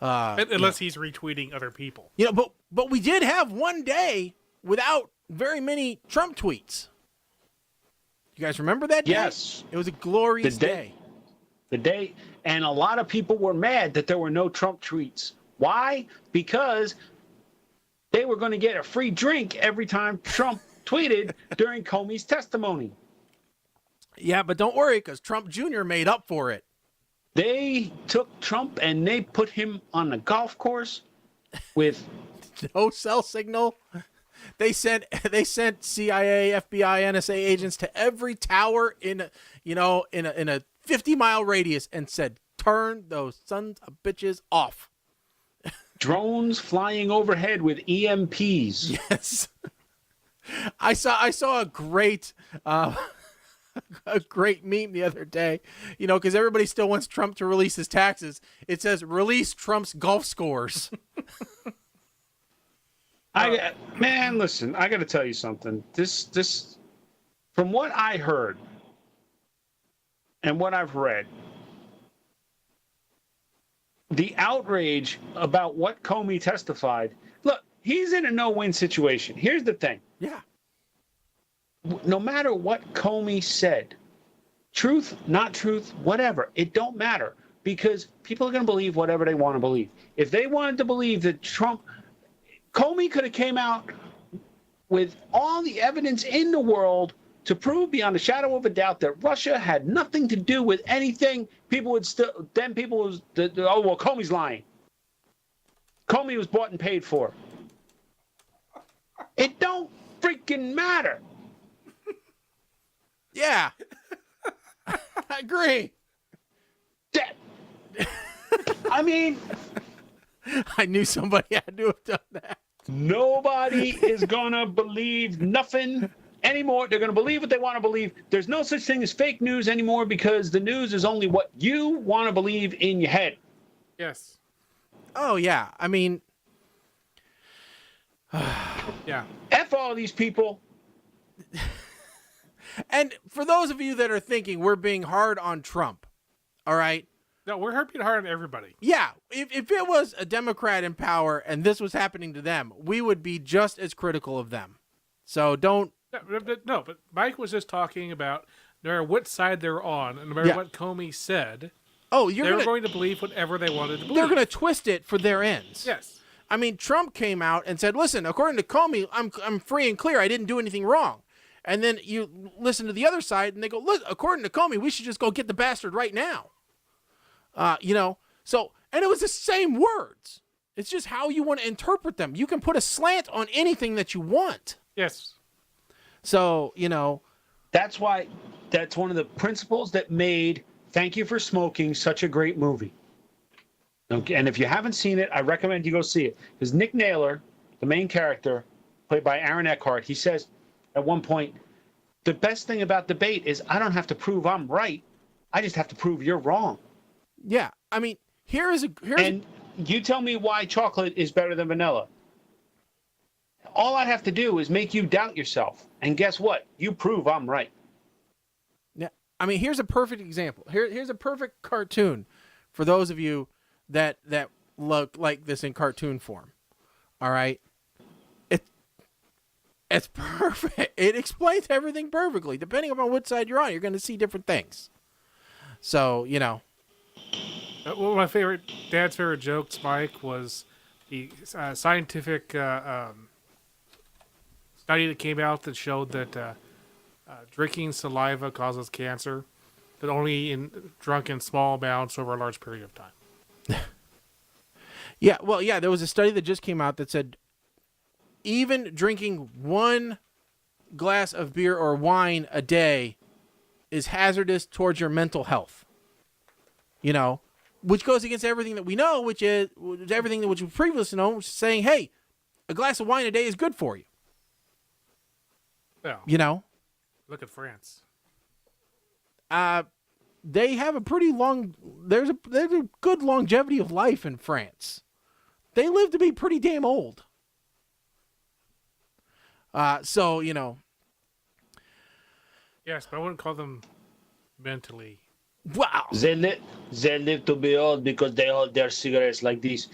Unless he's retweeting other people. You know, but we did have one day without very many Trump tweets. You guys remember that day? Yes. It was a glorious day. The day, and a lot of people were mad that there were no Trump tweets. Why? Because they were going to get a free drink every time Trump tweeted during Comey's testimony. Yeah, but don't worry, because Trump Jr. made up for it. They took Trump and they put him on a golf course with No cell signal. They sent CIA, FBI, NSA agents to every tower in a 50-mile radius and said, "Turn those sons of bitches off." drones flying overhead with EMPs. Yes. I saw a great great meme the other day, because everybody still wants Trump to release his taxes. It says, "Release Trump's golf scores." Man, listen, I got to tell you something. This, from what I heard and what I've read, the outrage about what Comey testified. Look, he's in a no-win situation. Here's the thing. Yeah. No matter what Comey said, truth, not truth, whatever, it don't matter, because people are going to believe whatever they want to believe. If they wanted to believe that Comey could have came out with all the evidence in the world to prove beyond a shadow of a doubt that Russia had nothing to do with anything, people would still, then people was, oh, well, Comey's lying. Comey was bought and paid for. It don't freaking matter. Yeah. I agree. I mean, I knew somebody had to have done that. nobody is going to believe nothing anymore. They're going to believe what they want to believe. There's no such thing as fake news anymore, because the news is only what you want to believe in your head. Yes. Oh, yeah. I mean, Yeah. F all these people. and for those of you that are thinking we're being hard on Trump, all right? No, we're harping hard on everybody. Yeah, if it was a Democrat in power and this was happening to them, we would be just as critical of them. So don't... No, but Mike was just talking about no matter what side they're on, and no matter what Comey said, Oh, they're going to believe whatever they wanted to believe. They're going to twist it for their ends. Yes. I mean, Trump came out and said, listen, according to Comey, I'm free and clear. I didn't do anything wrong. And then you listen to the other side and they go, look, according to Comey, we should just go get the bastard right now. So, and it was the same words. It's just how you want to interpret them. You can put a slant on anything that you want. Yes. So, That's why, that's one of the principles that made Thank You for Smoking such a great movie. Okay, and if you haven't seen it, I recommend you go see it. Because Nick Naylor, the main character, played by Aaron Eckhart, he says at one point, the best thing about debate is I don't have to prove I'm right. I just have to prove you're wrong. yeah, I mean, And you tell me why chocolate is better than vanilla. All I have to do is make you doubt yourself. And guess what? You prove I'm right. Yeah, I mean, here's a perfect example. Here's a perfect cartoon for those of you that look like this in cartoon form. All right, it's perfect. It explains everything perfectly. Depending upon which side you're on, you're going to see different things. So One of my dad's favorite jokes, Mike, was the scientific study that came out that showed that drinking saliva causes cancer, but only drunk in small amounts over a large period of time. Yeah, well, yeah, there was a study that just came out that said even drinking one glass of beer or wine a day is hazardous towards your mental health. Which goes against everything that we know, which is everything that we previously know, which is saying, hey, a glass of wine a day is good for you. Yeah. Look at France. They have a pretty long. There's a good longevity of life in France. They live to be pretty damn old. So Yes, but I wouldn't call them mentally. Wow. They live to be old because they hold their cigarettes like this.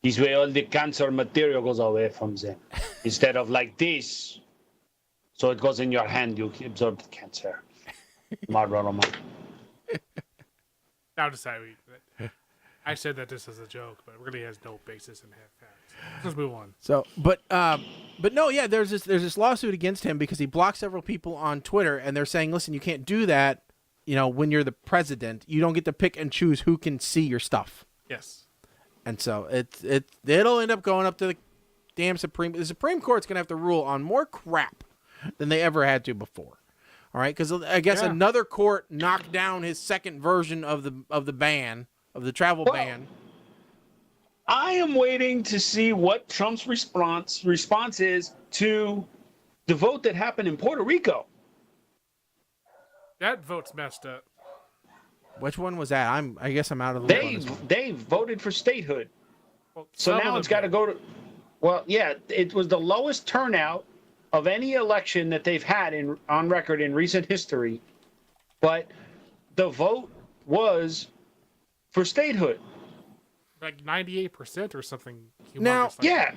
This way all the cancer material goes away from them. Instead of like this. So it goes in your hand, you absorb the cancer. Marlboro. Now decided I said that this is a joke, but it really has no basis in facts. Let's move on. So, but no, yeah, there's this lawsuit against him because he blocked several people on Twitter, and they're saying, listen, you can't do that. When you're the president, you don't get to pick and choose who can see your stuff. Yes. And so it'll end up going up to the damn the Supreme Court's gonna have to rule on more crap than they ever had to before. All right, because I guess another court knocked down his second version of the ban of the travel ban. I am waiting to see what Trump's response is to the vote that happened in Puerto Rico. That vote's messed up. Which one was that? I guess I'm out of the loop on this one. They voted for statehood. Well, So now it's got to go to. Well, yeah, it was the lowest turnout of any election that they've had on record in recent history, but the vote was for statehood. Like 98% or something. Now- humongous like Yeah.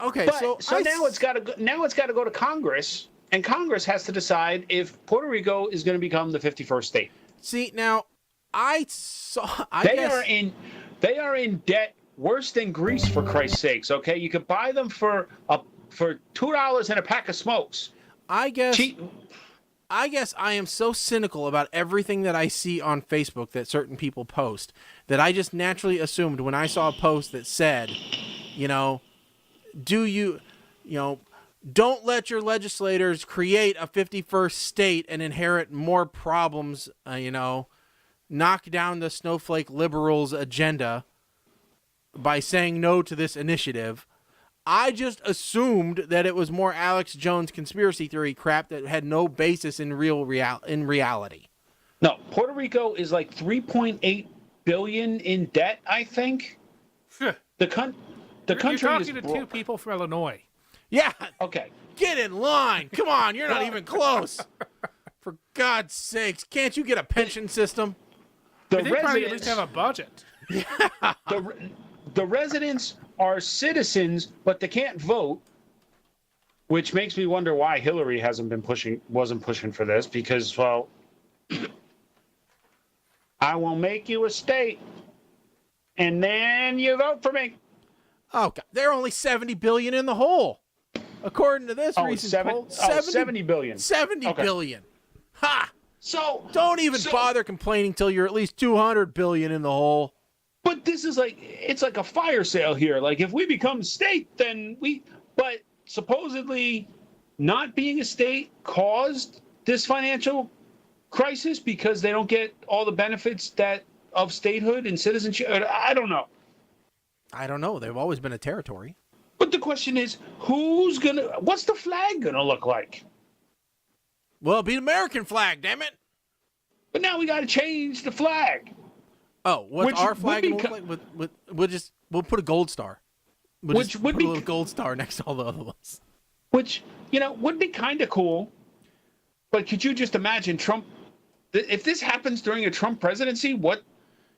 Okay, But, so now it's got to go. Now it's got to go to Congress, and Congress has to decide if Puerto Rico is going to become the 51st state. see now. I saw. They are in debt worse than Greece, for Christ's sakes. Okay, you could buy them for $2 and a pack of smokes. I guess. Cheap. I guess I am so cynical about everything that I see on Facebook that certain people post that I just naturally assumed when I saw a post that said, don't let your legislators create a 51st state and inherit more problems, knock down the snowflake liberals' agenda by saying no to this initiative. I just assumed that it was more Alex Jones conspiracy theory crap that had no basis in reality. No, Puerto Rico is like 3.8 billion in debt, I think. You're Country talking is to broke. two people from Illinois. Yeah, Okay. get in line. Come on, you're not even close. For God's sakes, can't you get a pension system? The They probably at residents, least have a budget. the residents are citizens, but they can't vote, which makes me wonder why Hillary wasn't pushing for this, because, well, I will make you a state, and then you vote for me. Oh God, they're only $70 billion in the hole, according to this recent poll. 70 billion. 70 Okay. billion. Ha! So Don't even bother complaining till you're at least 200 billion in the hole. But this is it's like a fire sale here. Like, if we become state, then but supposedly not being a state caused this financial crisis because they don't get all the benefits of statehood and citizenship. I don't know. I don't know. They've always been a territory. But the question is, what's the flag gonna look like? Well, it'll be an American flag, damn it. But now we got to change the flag. Oh, what's Which our would flag be gonna look like? We'll put a gold star. We'll Which just would put be a little gold star next to all the other ones. Which, would be kind of cool. But could you just imagine Trump? If this happens during a Trump presidency, what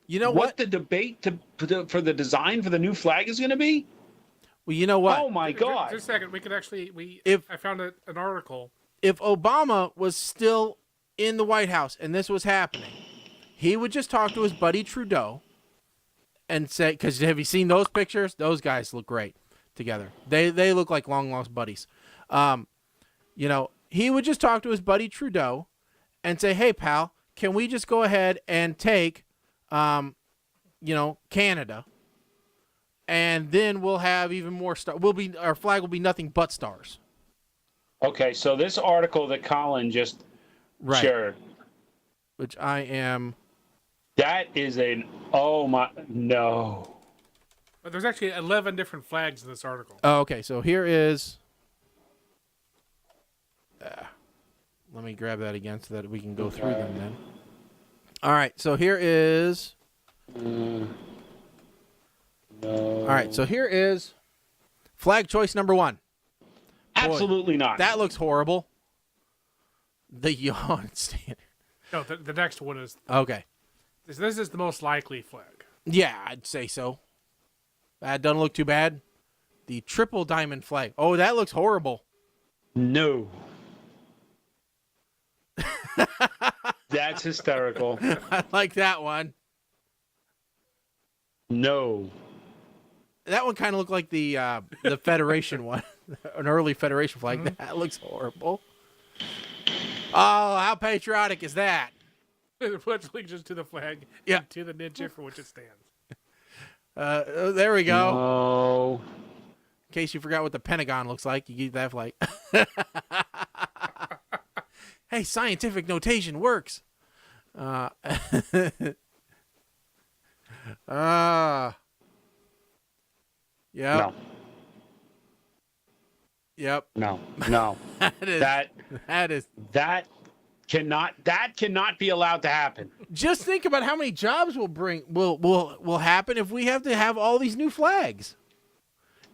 the debate for the design for the new flag is going to be? Well, you know what? Oh my God! Just a second, we could actually I found an article. If Obama was still in the White House and this was happening, he would just talk to his buddy Trudeau and say, because have you seen those pictures? Those guys look great together. They look like long lost buddies. He would just talk to his buddy Trudeau and say, hey, pal, can we just go ahead and take, Canada, and then we'll have even more stars. Our flag will be nothing but stars. Okay, so this article that Colin just shared, which I am. that is no. But there's actually 11 different flags in this article. Oh, okay. So here is. Let me grab that again so that we can go through them then. All right. So here is. No. All right. So here is flag choice number 1. Absolutely not. That looks horrible. The yawn standard. No, the next one is. Okay. This is the most likely flag. Yeah, I'd say so. That doesn't look too bad. The triple diamond flag. Oh, that looks horrible. No. That's hysterical. I like that one. No. That one kind of looked like the Federation one, an early Federation flag. Mm-hmm. That looks horrible. Oh, how patriotic is that? Pledge allegiance to the flag, yeah, and to the ninja for which it stands. There we go. No. In case you forgot what the Pentagon looks like, you get that flag. Hey, scientific notation works. Yep. No. Yep. No. That cannot be allowed to happen. Just think about how many jobs will happen if we have to have all these new flags.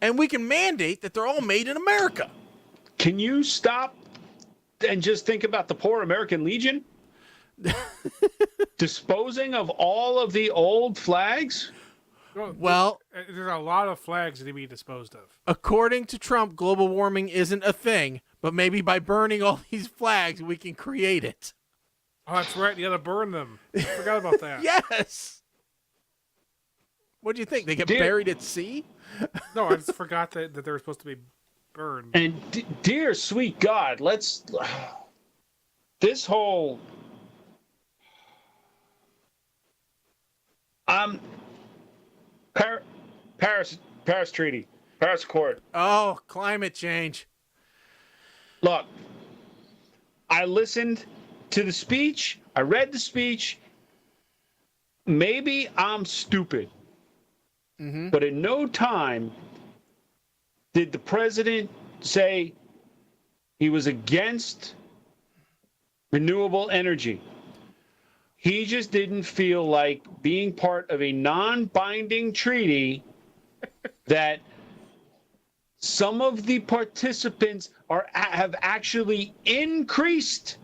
and we can mandate that they're all made in America. Can you stop and just think about the poor American Legion? Disposing of all of the old flags? Well, there's a lot of flags to be disposed of. according to Trump, global warming isn't a thing, but maybe by burning all these flags, we can create it. Oh, that's right. You got to burn them. I forgot about that. Yes. What do you think? They get Dear- buried at sea? No, I just forgot that they were supposed to be burned. And dear sweet God, this whole Paris Treaty, Paris Accord. Oh, climate change. Look, I listened to the speech. I read the speech. Maybe I'm stupid, but in no time did the president say he was against renewable energy. He just didn't feel like being part of a non-binding treaty that some of the participants have actually increased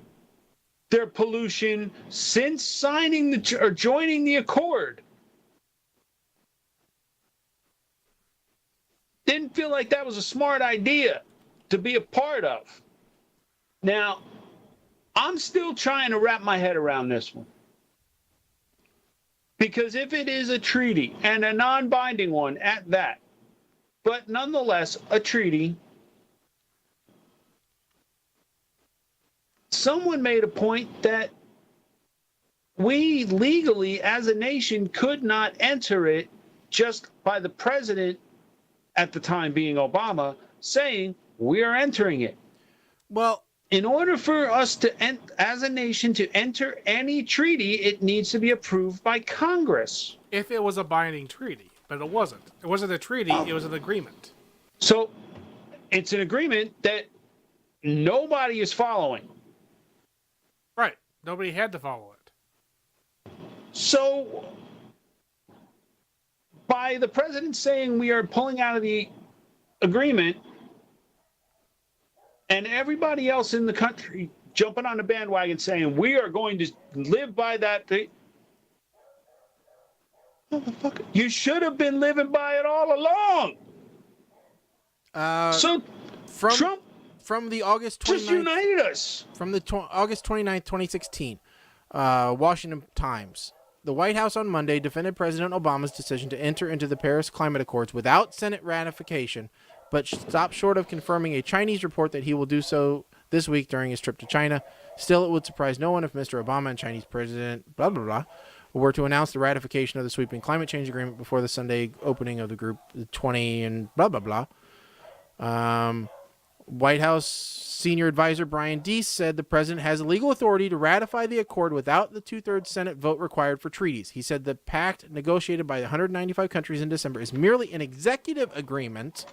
their pollution since signing or joining the accord. Didn't feel like that was a smart idea to be a part of. Now, I'm still trying to wrap my head around this one. Because if it is a treaty, and a non-binding one at that, but nonetheless a treaty, someone made a point that we legally, as a nation, could not enter it just by the president, at the time being Obama, saying we are entering it. Well, in order for us to, as a nation, to enter any treaty, it needs to be approved by Congress. If it was a binding treaty, but it wasn't. It wasn't a treaty, it was an agreement. So it's an agreement that nobody is following. Right. Nobody had to follow it. So by the president saying we are pulling out of the agreement, and everybody else in the country jumping on the bandwagon saying we are going to live by that thing. Motherfucker, you should have been living by it all along. From the August 29th, just united us. From the August 29th, 2016, Washington Times. The White House on Monday defended President Obama's decision to enter into the Paris Climate Accords without Senate ratification, but stopped short of confirming a Chinese report that he will do so this week during his trip to China. Still, it would surprise no one if Mr. Obama and Chinese President blah, blah, blah, were to announce the ratification of the sweeping climate change agreement before the Sunday opening of the Group 20 and blah, blah, blah. White House senior advisor Brian Deese said the president has legal authority to ratify the accord without the two-thirds Senate vote required for treaties. He said the pact negotiated by 195 countries in December is merely an executive agreement.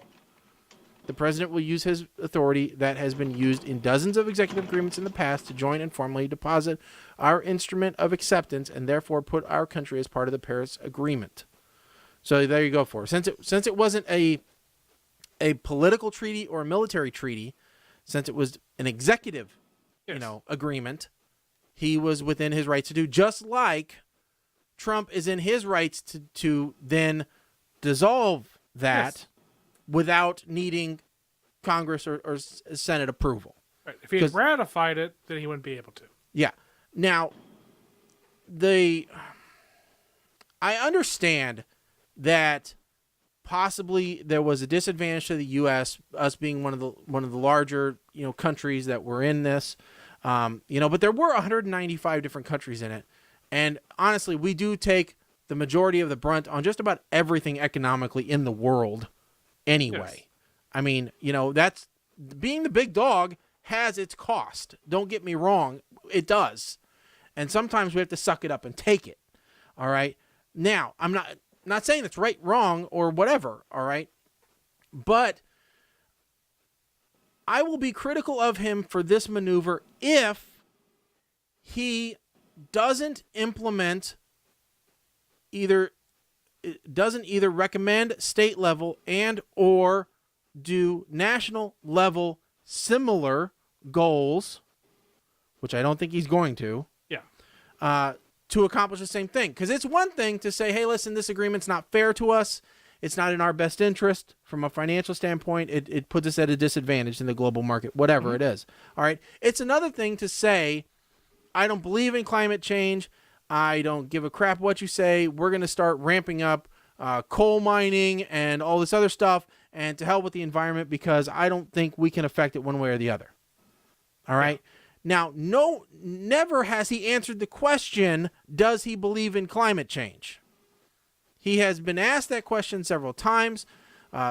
The president will use his authority that has been used in dozens of executive agreements in the past to join and formally deposit our instrument of acceptance and therefore put our country as part of the Paris Agreement. So there you go for it. Since it wasn't a political treaty or a military treaty, since it was an executive, agreement, he was within his rights to do, just like Trump is in his rights to then dissolve that without needing Congress or Senate approval. Right. If he had ratified it, then he wouldn't be able to. Yeah. Now, I understand that possibly there was a disadvantage to the U.S., us being one of the larger countries that were in this, but there were 195 different countries in it, and honestly, we do take the majority of the brunt on just about everything economically in the world, anyway. Yes. I mean, that's being the big dog has its cost. Don't get me wrong, it does, and sometimes we have to suck it up and take it. All right, now I'm not saying it's right, wrong, or whatever, all right? But I will be critical of him for this maneuver if he doesn't implement either it doesn't either recommend state level and or do national level similar goals, which I don't think he's going to, to accomplish the same thing. Because it's one thing to say, hey, listen, this agreement's not fair to us. It's not in our best interest from a financial standpoint. It puts us at a disadvantage in the global market, whatever it is. All right. It's another thing to say, I don't believe in climate change. I don't give a crap what you say. We're going to start ramping up coal mining and all this other stuff and to hell with the environment because I don't think we can affect it one way or the other. All right. Now, never has he answered the question, does he believe in climate change? He has been asked that question several times.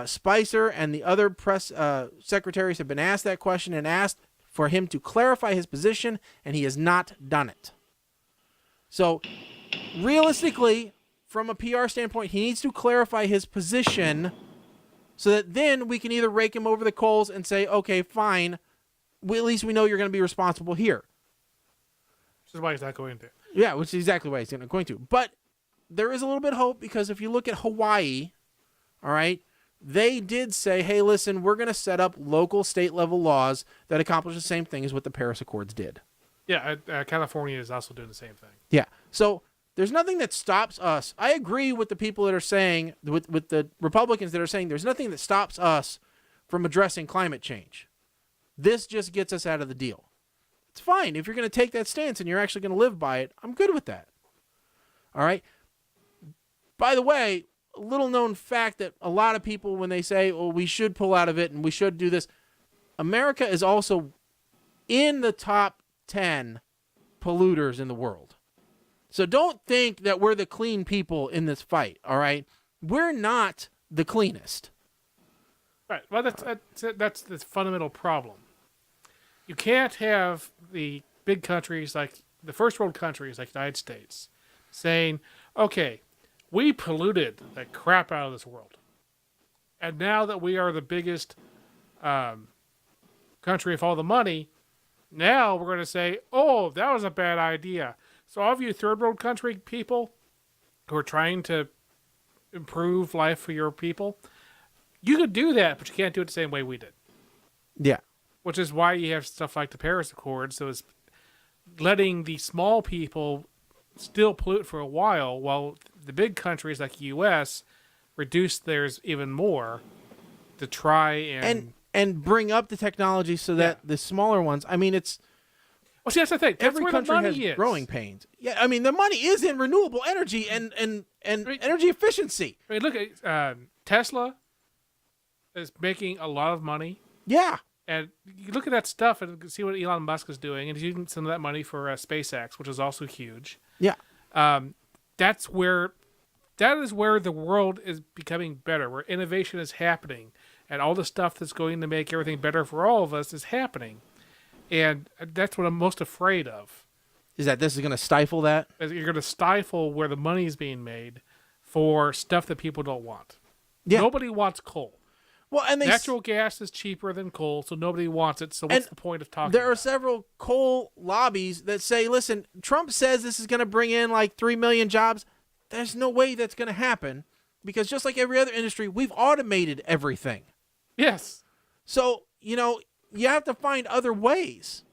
Spicer and the other press secretaries have been asked that question and asked for him to clarify his position, and he has not done it. So, realistically, from a PR standpoint, he needs to clarify his position so that then we can either rake him over the coals and say, okay, fine, at least we know you're going to be responsible here. Which is why he's not going to. Yeah, which is exactly why he's going to. But there is a little bit of hope because if you look at Hawaii, all right, they did say, hey, listen, we're going to set up local state level laws that accomplish the same thing as what the Paris Accords did. Yeah, California is also doing the same thing. Yeah. So there's nothing that stops us. I agree with the people that are saying, with the Republicans that are saying there's nothing that stops us from addressing climate change. This just gets us out of the deal. It's fine. If you're going to take that stance and you're actually going to live by it, I'm good with that. All right. By the way, a little known fact that a lot of people, when they say, well, we should pull out of it and we should do this, America is also in the top 10 polluters in the world. So don't think that we're the clean people in this fight, all right? We're not the cleanest. Right. Well, that's the fundamental problem. You can't have the big countries like the first world countries like the United States saying, okay, we polluted the crap out of this world. And now that we are the biggest country with all the money, now we're going to say, oh, that was a bad idea. So all of you third world country people who are trying to improve life for your people, you could do that, but you can't do it the same way we did. Yeah. Which is why you have stuff like the Paris Accords. So it's letting the small people still pollute for a while the big countries like the U.S. reduce theirs even more to try and bring up the technology so that the smaller ones, I mean, it's... Well, see, that's the thing. That's every where country the money has is. growing pains. Yeah, I mean, the money is in renewable energy and energy efficiency. I mean, look at Tesla is making a lot of money. Yeah. And you look at that stuff and see what Elon Musk is doing, and he's using some of that money for SpaceX, which is also huge. Yeah. That is where the world is becoming better, where innovation is happening, and all the stuff that's going to make everything better for all of us is happening. And that's what I'm most afraid of. Is that this is going to stifle that? You're going to stifle where the money is being made for stuff that people don't want. Yeah. Nobody wants coal. Well, and natural gas is cheaper than coal, so nobody wants it. So what's the point of talking? There are several coal lobbies that say, listen, Trump says this is going to bring in like 3 million jobs. There's no way that's going to happen because just like every other industry, we've automated everything. Yes. So, you have to find other ways.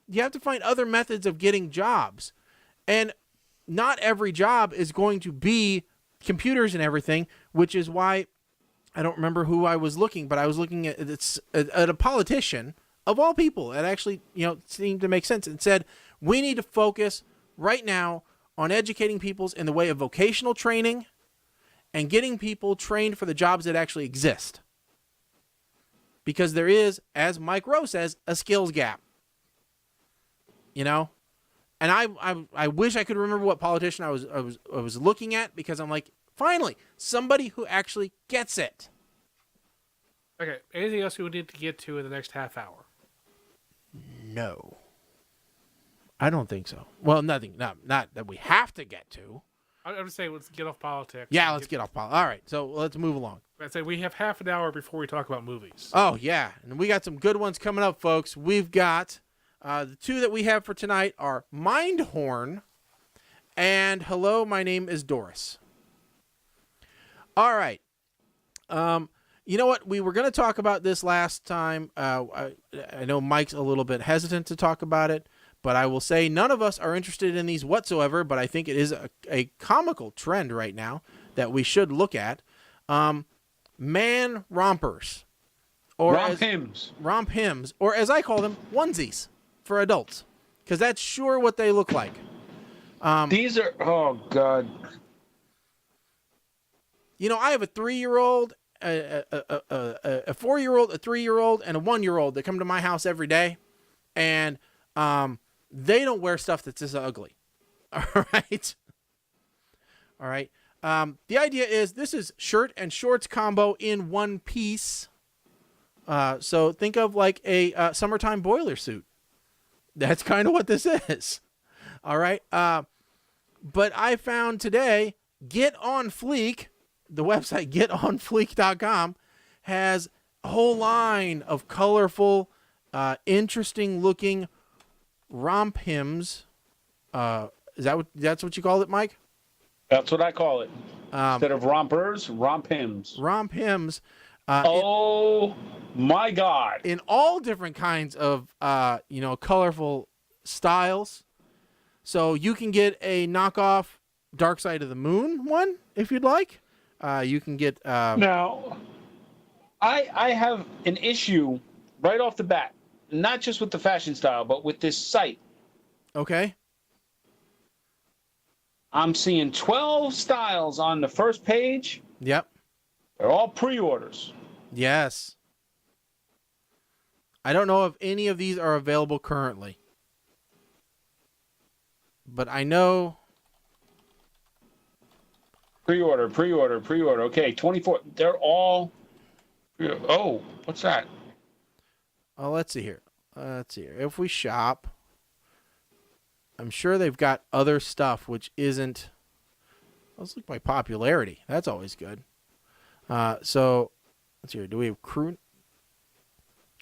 You have to find other methods of getting jobs. And not every job is going to be computers and everything, which is why I don't remember who I was looking, but I was looking at a politician of all people that actually, seemed to make sense and said, we need to focus right now on educating people in the way of vocational training and getting people trained for the jobs that actually exist. Because there is, as Mike Rowe says, a skills gap. And I wish I could remember what politician I was looking at because I'm like, finally, somebody who actually gets it. Okay, anything else we need to get to in the next half hour? No. I don't think so. Well, nothing. Not that we have to get to. I'm just saying, let's get off politics. Yeah, let's get off politics. All right, so let's move along. I'd say we have half an hour before we talk about movies. Oh, yeah, and we got some good ones coming up, folks. We've got the two that we have for tonight are Mindhorn and Hello, My Name is Doris. All right. You know what? We were going to talk about this last time. I know Mike's a little bit hesitant to talk about it, but I will say none of us are interested in these whatsoever, but I think it is a comical trend right now that we should look at. Man rompers. Or romp hymns, or as I call them, onesies for adults, because that's sure what they look like. These are, oh, God. You know, I have a 3-year-old, a 4-year-old, a 3-year-old, and a 1-year-old that come to my house every day, and they don't wear stuff that's this ugly. All right? All right. The idea is this is shirt and shorts combo in one piece. So think of like a summertime boiler suit. That's kind of what this is. All right. But I found today, Get On Fleek, the website getonfleek.com, has a whole line of colorful, interesting looking romp hymns. That's what you call it, Mike? That's what I call it. Instead of rompers, romp hymns. Romp hymns. My God. In all different kinds of, colorful styles. So you can get a knockoff Dark Side of the Moon one, if you'd like. You can get... Now, I have an issue right off the bat, not just with the fashion style, but with this site. Okay. I'm seeing 12 styles on the first page. Yep. They're all pre-orders. Yes. I don't know if any of these are available currently. But I know... Pre-order. Okay, 24. They're all... Oh, what's that? Oh, let's see here. If we shop, I'm sure they've got other stuff which isn't... Let's look by popularity. That's always good. So... Let's see here. Do we have crew?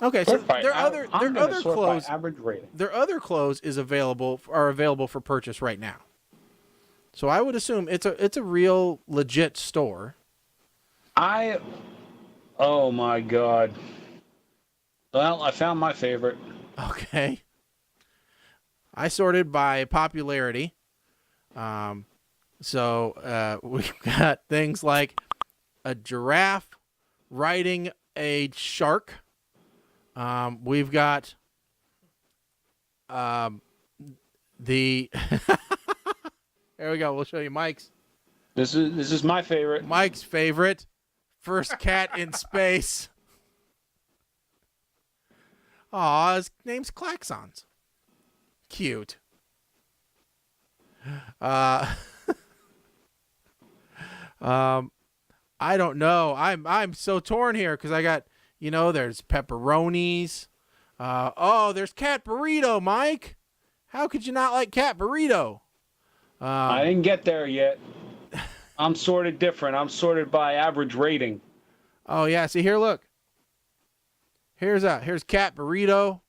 Okay, so their other clothes. Average rating. Their other clothes are available for purchase right now. So I would assume it's a real legit store. Oh my God. Well, I found my favorite. Okay. I sorted by popularity. So we've got things like a giraffe riding a shark. We've got the there we go. We'll show you Mike's. This is my favorite. Mike's favorite. First cat in space. Aw, his name's Klaxons. Cute. I don't know. I'm so torn here because I got, there's pepperonis. There's cat burrito, Mike. How could you not like cat burrito? I didn't get there yet. I'm sorted different. I'm sorted by average rating. Oh yeah. See here, look. Here's cat burrito.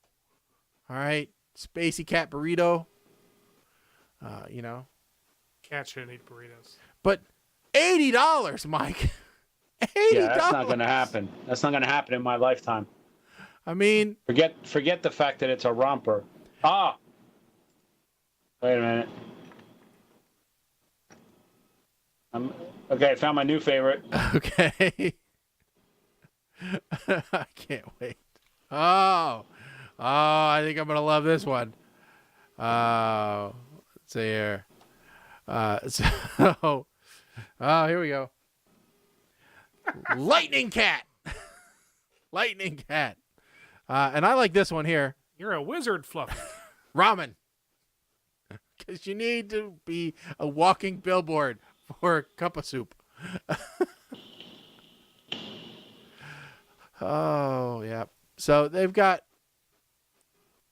All right, spacey cat burrito. Cats shouldn't eat burritos. But $80, Mike. $80. Yeah, that's not going to happen. That's not going to happen in my lifetime. I mean, forget the fact that it's a romper. Wait a minute. Okay, I found my new favorite. Okay. I can't wait. Oh, I think I'm going to love this one. Let's see here. Here we go. Lightning cat. Lightning cat. And I like this one here. You're a wizard, Fluffy. Ramen. Because you need to be a walking billboard for a cup of soup. Oh, yeah. So they've got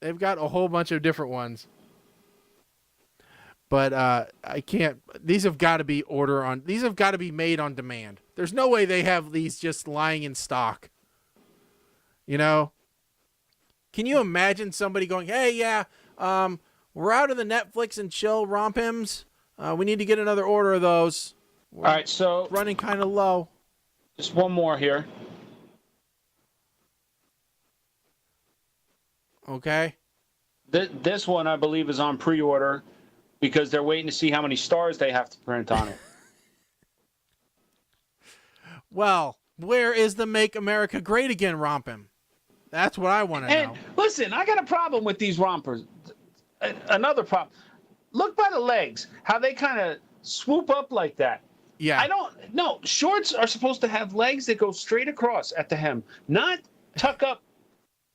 a whole bunch of different ones. But I can't. These have got to be these have got to be made on demand. There's no way they have these just lying in stock. Can you imagine somebody going, "Hey, yeah, we're out of the Netflix and chill romp hymns. We need to get another order of those. All right, so running kind of low." Just one more here. Okay. This one, I believe, is on pre-order because they're waiting to see how many stars they have to print on it. Well, where is the Make America Great Again romping? That's what I want to And know. listen, I got a problem with these rompers. Another problem. Look by the legs, how they kind of swoop up like that. Yeah. I don't. No, shorts are supposed to have legs that go straight across at the hem, not tuck up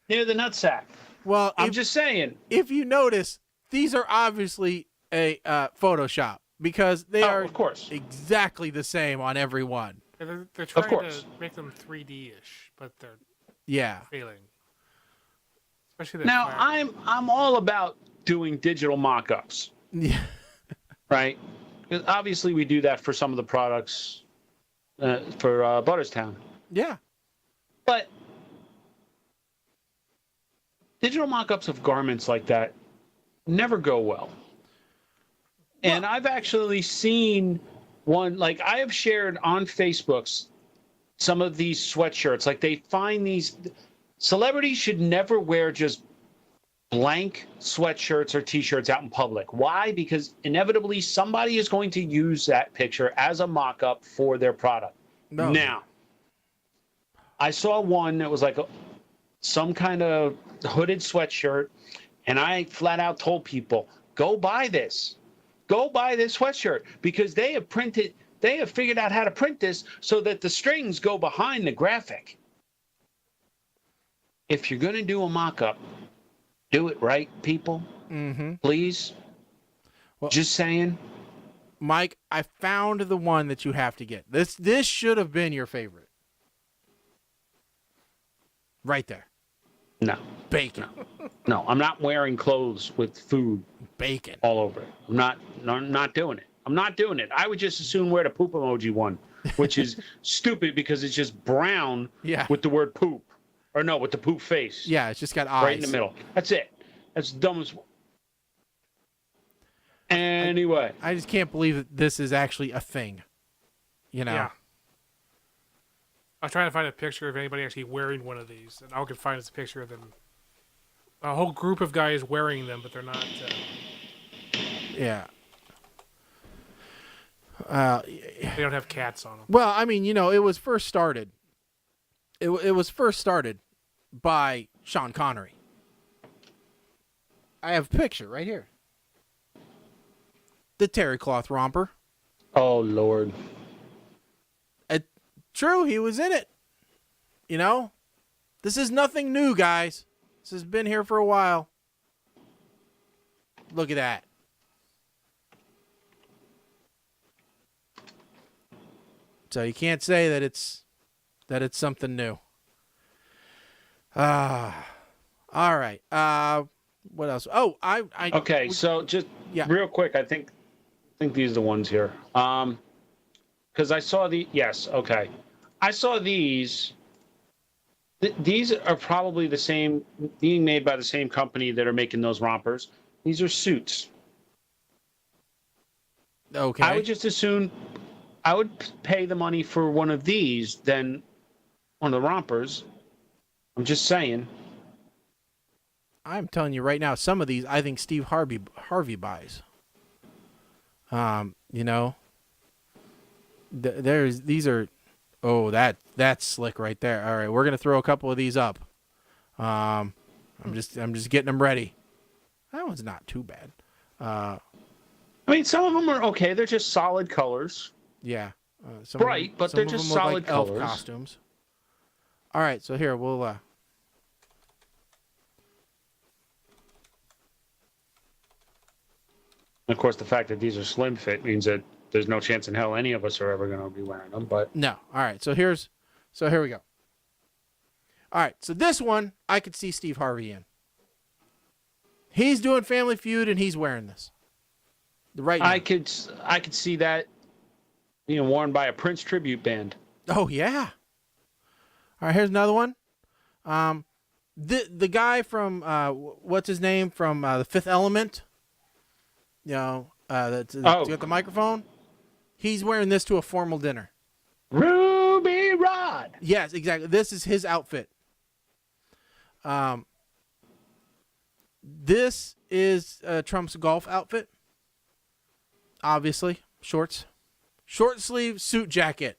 near the nutsack. Well, I'm just saying. if you notice, these are obviously a Photoshop because they are of course. exactly the same on every one. They're trying to course. make them 3D-ish, but they're Yeah. failing. Especially the Now flag. I'm all about doing digital mock-ups, Yeah. right? 'Cause obviously we do that for some of the products for Butterstown, Yeah. but digital mock-ups of garments like that never go well. And I've actually seen one, like I have shared on Facebook's some of these sweatshirts. Like they find these celebrities should never wear just blank sweatshirts or t-shirts out in public. Why? Because inevitably somebody is going to use that picture as a mock-up for their product. No. Now, I saw one that was like some kind of hooded sweatshirt, and I flat out told people, go buy this. Go buy this sweatshirt because they have figured out how to print this so that the strings go behind the graphic. If you're going to do a mock-up, do it right, people. Mm-hmm. Please. Well, just saying. Mike, I found the one that you have to get. This should have been your favorite. Right there. No. Bacon. No, I'm not wearing clothes with food Bacon. all over it. I'm not doing it. I'm not doing it. I would just as soon wear the poop emoji one, which is stupid because it's just brown Yeah. with the word poop. Or no, with the poop face. Yeah, it's just got eyes. Right in the middle. That's it. That's the dumbest. Anyway. I just can't believe that this is actually a thing. You know? Yeah. I was trying to find a picture of anybody actually wearing one of these, and all I could find is a picture of them. A whole group of guys wearing them, but they're not. Yeah. They don't have cats on them. Well, I mean, you know, it was first started. It was first started by Sean Connery. I have a picture right here. The terry cloth romper. Oh, Lord. True, he was in it. You know? This is nothing new, guys. This has been here for a while. Look at that. So you can't say that it's something new. All right. What else? Oh, I Okay, so just Yeah. real quick, I think these are the ones here. Because I saw yes, okay. I saw these. These are probably the same, being made by the same company that are making those rompers. These are suits. Okay. I would just assume I would pay the money for one of these than one of the rompers. I'm just saying. I'm telling you right now, some of these I think Steve Harvey buys. You know, these are, oh, that's slick right there. All right, we're gonna throw a couple of these up. I'm just getting them ready. That one's not too bad. I mean, some of them are okay. They're just solid colors. Yeah, some Bright, of them, but some they're of just them look solid like elf colors. costumes. All right, so here we'll. Of course, the fact that these are slim fit means that there's no chance in hell any of us are ever going to be wearing them. But No. All right. So here we go. All right. So this one I could see Steve Harvey in. He's doing Family Feud and he's wearing this. Right now. I could see that being worn by a Prince tribute band. Oh yeah. All right. Here's another one. The guy from what's his name from The Fifth Element. You know, that's got the microphone. He's wearing this to a formal dinner. Ruby Rod. God. Yes, exactly. This is his outfit. This is Trump's golf outfit. Obviously, shorts. Short sleeve suit jacket.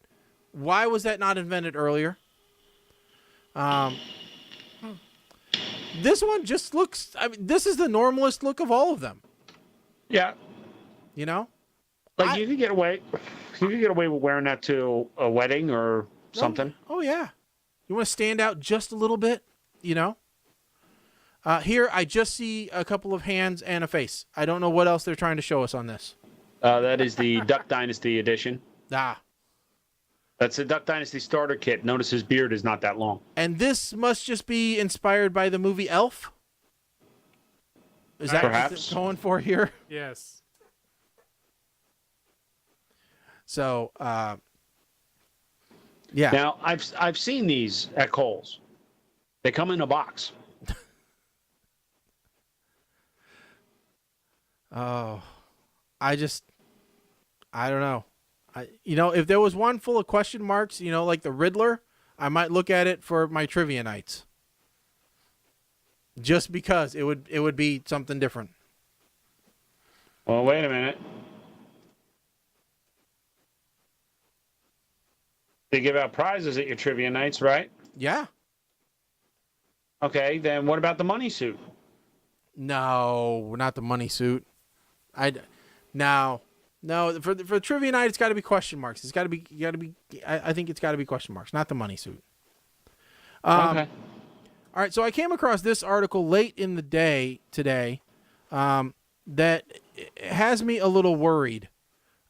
Why was that not invented earlier? This one just looks, I mean, this is the normalest look of all of them. Yeah. You know? Like you could get away with wearing that to a wedding or something. Oh, yeah. You want to stand out just a little bit, you know? Here, I just see a couple of hands and a face. I don't know what else they're trying to show us on this. That is the Duck Dynasty edition. Ah. That's the Duck Dynasty starter kit. Notice his beard is not that long. And this must just be inspired by the movie Elf? Is that what Perhaps. they're going for here? Yes. So, yeah. Now, I've seen these at Kohl's. They come in a box. Oh, I don't know. If there was one full of question marks, like the Riddler, I might look at it for my trivia nights. Just because it would be something different. Well, wait a minute. They give out prizes at your trivia nights, right? Yeah. Okay, then what about the money suit? No, not the money suit. No. For the trivia night, it's got to be question marks. It's got to be. I think it's got to be question marks, not the money suit. Okay. All right, so I came across this article late in the day today that has me a little worried.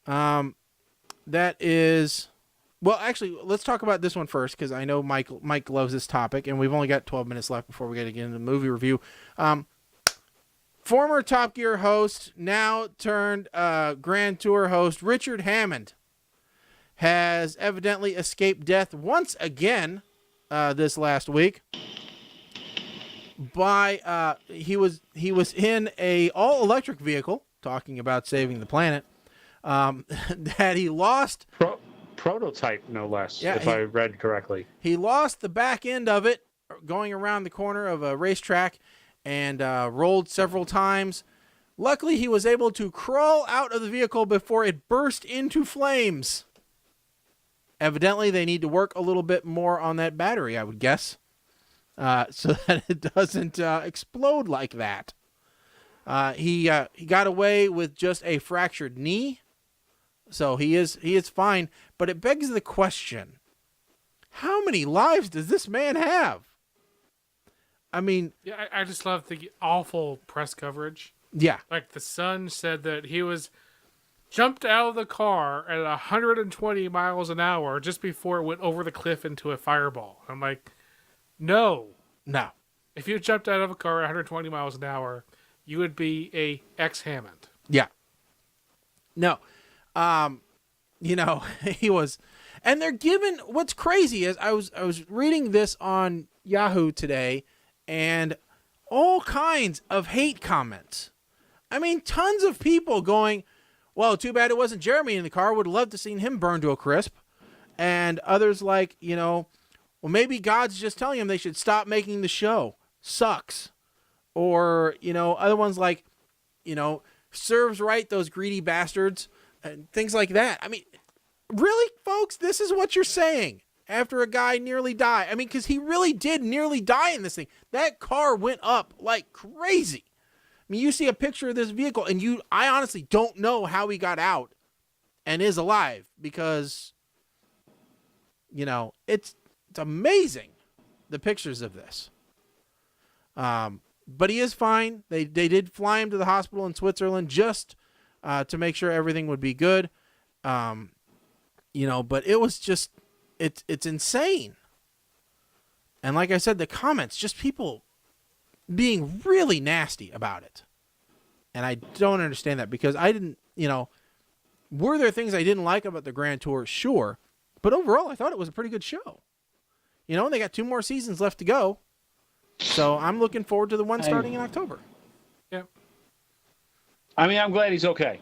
That is, well, actually, let's talk about this one first because I know Mike loves this topic, and we've only got 12 minutes left before we get into the movie review. Former Top Gear host, now turned Grand Tour host, Richard Hammond, has evidently escaped death once again this last week. He was in a all electric vehicle, talking about saving the planet, that he lost Prototype, no less, Yeah, if I read correctly. He lost the back end of it going around the corner of a racetrack and rolled several times. Luckily, he was able to crawl out of the vehicle before it burst into flames. Evidently, they need to work a little bit more on that battery, I would guess, so that it doesn't explode like that. He got away with just a fractured knee, so he is fine. But it begs the question: how many lives does this man have? I mean, Yeah, I just love the awful press coverage. yeah, Like the Sun said that he was jumped out of the car at 120 miles an hour just before it went over the cliff into a fireball. I'm like, no. no, If you jumped out of a car at 120 miles an hour, you would be a ex-Hammond. yeah, no. He was, and they're given. What's crazy is I was reading this on Yahoo today, and all kinds of hate comments. I mean, tons of people going, well, too bad it wasn't Jeremy in the car. Would have loved to seen him burn to a crisp. And others like, well, maybe God's just telling him they should stop making the show. Sucks. Or, other ones like, serves right, those greedy bastards, and things like that. I mean, really, folks, this is what you're saying after a guy nearly died. I mean, because he really did nearly die in this thing. That car went up like crazy. I mean, you see a picture of this vehicle, and I honestly don't know how he got out and is alive because, it's amazing, the pictures of this. But he is fine. They did fly him to the hospital in Switzerland just to make sure everything would be good. But it was just, it's insane. And like I said, the comments, just people being really nasty about it. And I don't understand that because I didn't, were there things I didn't like about the Grand Tour? Sure. But overall, I thought it was a pretty good show. They got 2 more seasons left to go. So I'm looking forward to the one starting in October. Yep. I mean, I'm glad he's okay.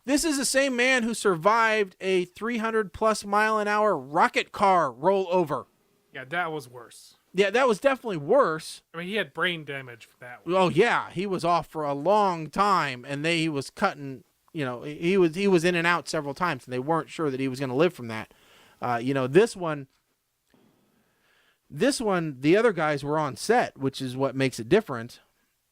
This is the same man who survived a 300+ mile an hour rocket car rollover. Yeah, that was worse. Yeah, that was definitely worse. I mean, he had brain damage from that one. Oh yeah, he was off for a long time, and he was cutting. You know, he was in and out several times, and they weren't sure that he was going to live from that. This one, the other guys were on set, which is what makes it different.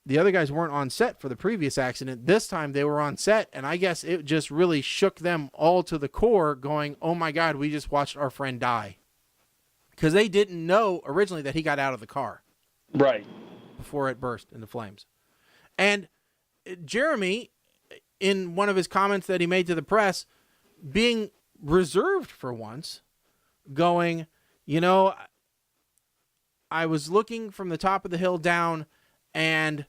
The other guys weren't on set for the previous accident. This time they were on set, and I guess it just really shook them all to the core, going, "Oh my God, we just watched our friend die," because they didn't know originally that he got out of the car. Right. Before it burst into flames. And Jeremy, in one of his comments that he made to the press, being reserved for once, going, I was looking from the top of the hill down, and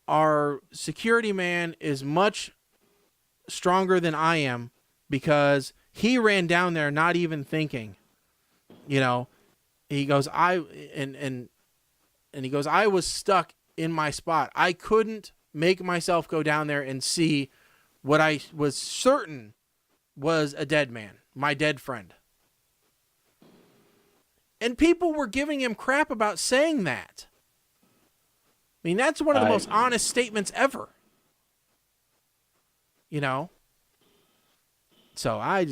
our security man is much stronger than I am because he ran down there not even thinking. He goes, he goes, I was stuck in my spot. I couldn't make myself go down there and see what I was certain was a dead man, my dead friend. And people were giving him crap about saying that. I mean, that's one of the most honest statements ever. So I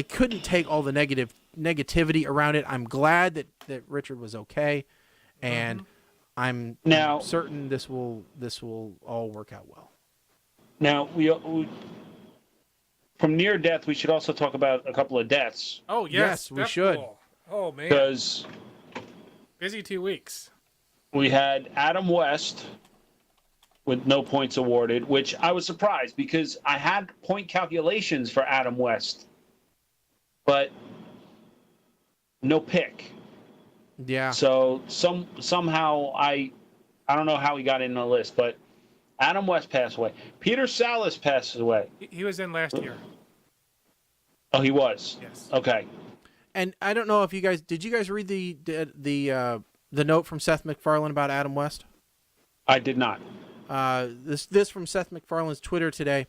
couldn't take all the negativity around it. I'm glad that Richard was okay. And I'm certain this will all work out well. Now, we from near death, we should also talk about a couple of deaths. Oh, yes. We should. Cool. Oh, man. Because busy 2 weeks. We had Adam West with no points awarded, which I was surprised because I had point calculations for Adam West, but no pick. Yeah. So somehow I don't know how he got in the list, but Adam West passed away. Peter Salas passed away. He was in last year. Oh, he was. Yes. Okay. And I don't know if you guys did read the note from Seth MacFarlane about Adam West? I did not. This from Seth MacFarlane's Twitter today.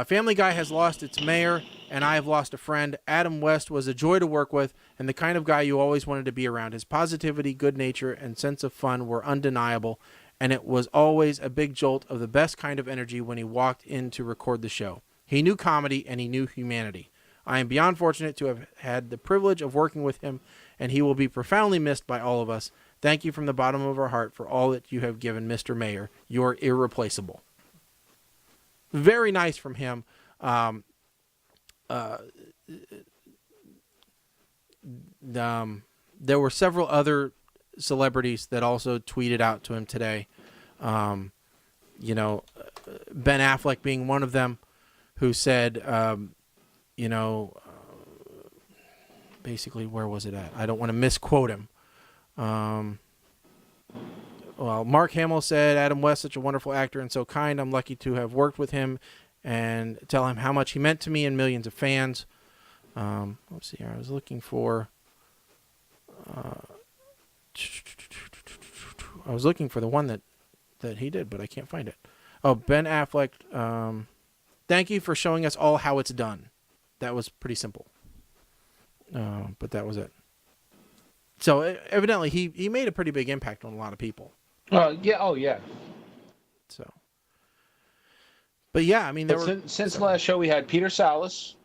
Family Guy has lost its mayor, and I have lost a friend. Adam West was a joy to work with and the kind of guy you always wanted to be around. His positivity, good nature, and sense of fun were undeniable, and it was always a big jolt of the best kind of energy when he walked in to record the show. He knew comedy, and he knew humanity. I am beyond fortunate to have had the privilege of working with him, and he will be profoundly missed by all of us. Thank you from the bottom of our heart for all that you have given, Mr. Mayor. You're irreplaceable. Very nice from him. There were several other celebrities that also tweeted out to him today. Ben Affleck being one of them, who said, basically, where was it at? I don't want to misquote him. Well, Mark Hamill said, Adam West, such a wonderful actor and so kind. I'm lucky to have worked with him and tell him how much he meant to me and millions of fans. Let's see here. I was looking for the one that he did, but I can't find it. Oh, Ben Affleck. Thank you for showing us all how it's done. That was pretty simple. But that was it. So evidently he made a pretty big impact on a lot of people. Yeah. Oh, yeah. So, but yeah, I mean, since the last show we had Peter Salas,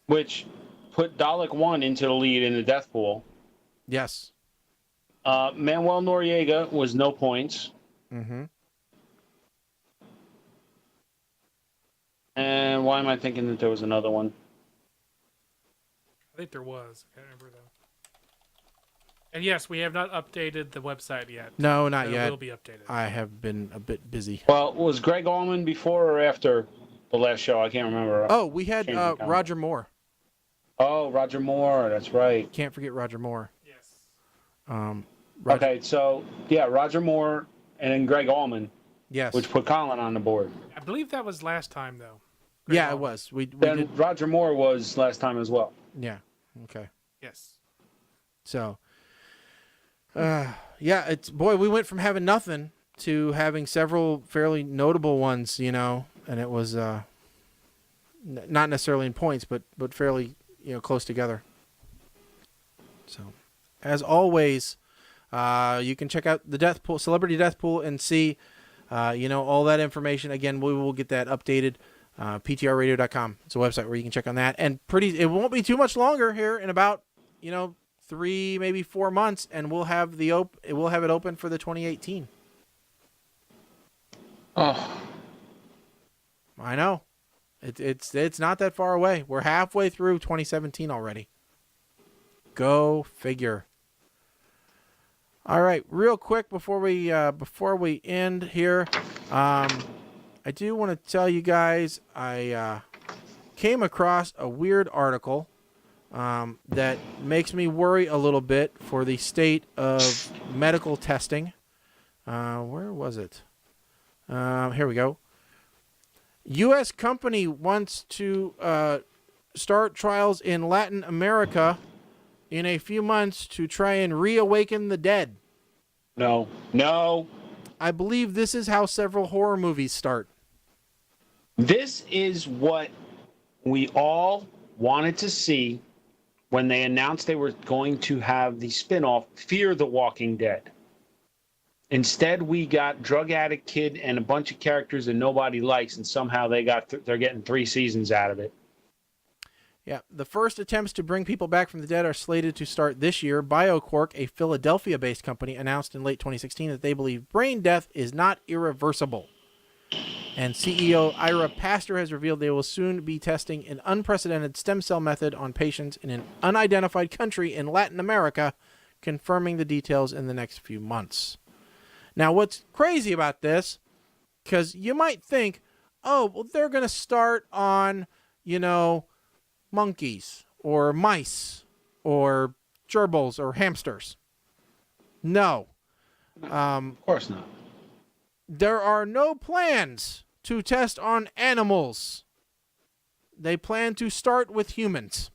which put Dalek 1 into the lead in the death pool. Yes. Manuel Noriega was no points. And why am I thinking that there was another one? I think there was. I can't remember though. And yes, we have not updated the website yet. No, not yet. It will be updated. I have been a bit busy. Well, was Greg Allman before or after the last show? I can't remember. Oh, we had Roger Moore. Oh, Roger Moore. That's right. Can't forget Roger Moore. Yes. Okay, so yeah, Roger Moore and then Greg Allman. Yes. Which put Colin on the board. I believe that was last time though. Yeah, it was. We then did. Roger Moore was last time as well. Yeah. Okay. Yes. So, yeah, we went from having nothing to having several fairly notable ones, and it was not necessarily in points, but fairly close together. So, as always, you can check out the death pool, celebrity death pool, and see all that information. Again, we will get that updated. PTRradio.com. It's a website where you can check on that. And it won't be too much longer here in about 3, maybe 4 months, and we'll have it open for the 2018. Oh, I know. It's not that far away. We're halfway through 2017 already. Go figure. All right, real quick before we end here, I do want to tell you guys I came across a weird article that makes me worry a little bit for the state of medical testing. Where was it? Here we go. U.S. company wants to start trials in Latin America in a few months to try and reawaken the dead. No. I believe this is how several horror movies start. This is what we all wanted to see when they announced they were going to have the spinoff Fear the Walking Dead. Instead, we got drug addict kid and a bunch of characters that nobody likes, and somehow they're getting 3 seasons out of it. Yeah, the first attempts to bring people back from the dead are slated to start this year. BioQuark, a Philadelphia-based company, announced in late 2016 that they believe brain death is not irreversible. And CEO Ira Pastor has revealed they will soon be testing an unprecedented stem cell method on patients in an unidentified country in Latin America, confirming the details in the next few months. Now, what's crazy about this, because you might think, oh, well, they're going to start on, monkeys or mice or gerbils or hamsters. No. Of course not. There are no plans to test on animals. They plan to start with humans.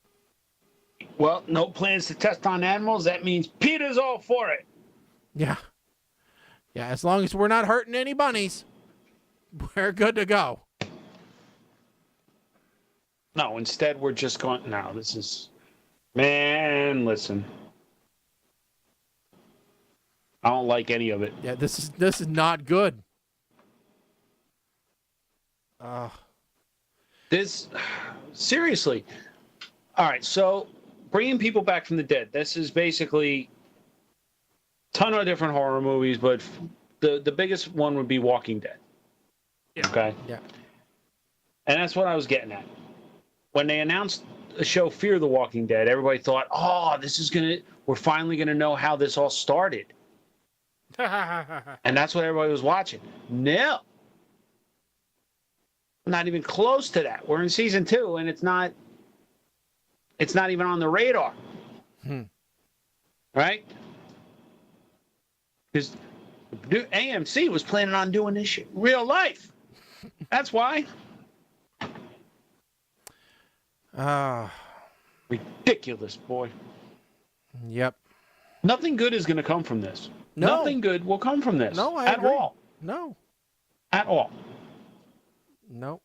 Well, no plans to test on animals. That means Peter's all for it. Yeah. Yeah, as long as we're not hurting any bunnies, we're good to go. No, instead we're just going, no, this is, man, listen. I don't like any of it. Yeah, this is not good. Seriously. All right, so bringing people back from the dead. This is basically a ton of different horror movies, but the biggest one would be Walking Dead. Yeah. Okay? Yeah. And that's what I was getting at. When they announced the show Fear the Walking Dead, everybody thought, oh, we're finally going to know how this all started. And that's what everybody was watching. No. Not even close to that. We're in season 2, and it's not even on the radar. Right? Because AMC was planning on doing this shit in real life. That's why. Ridiculous, boy. Yep. Nothing good is going to come from this. No. Nothing good will come from this. No, I at agree. all. No. At all. No.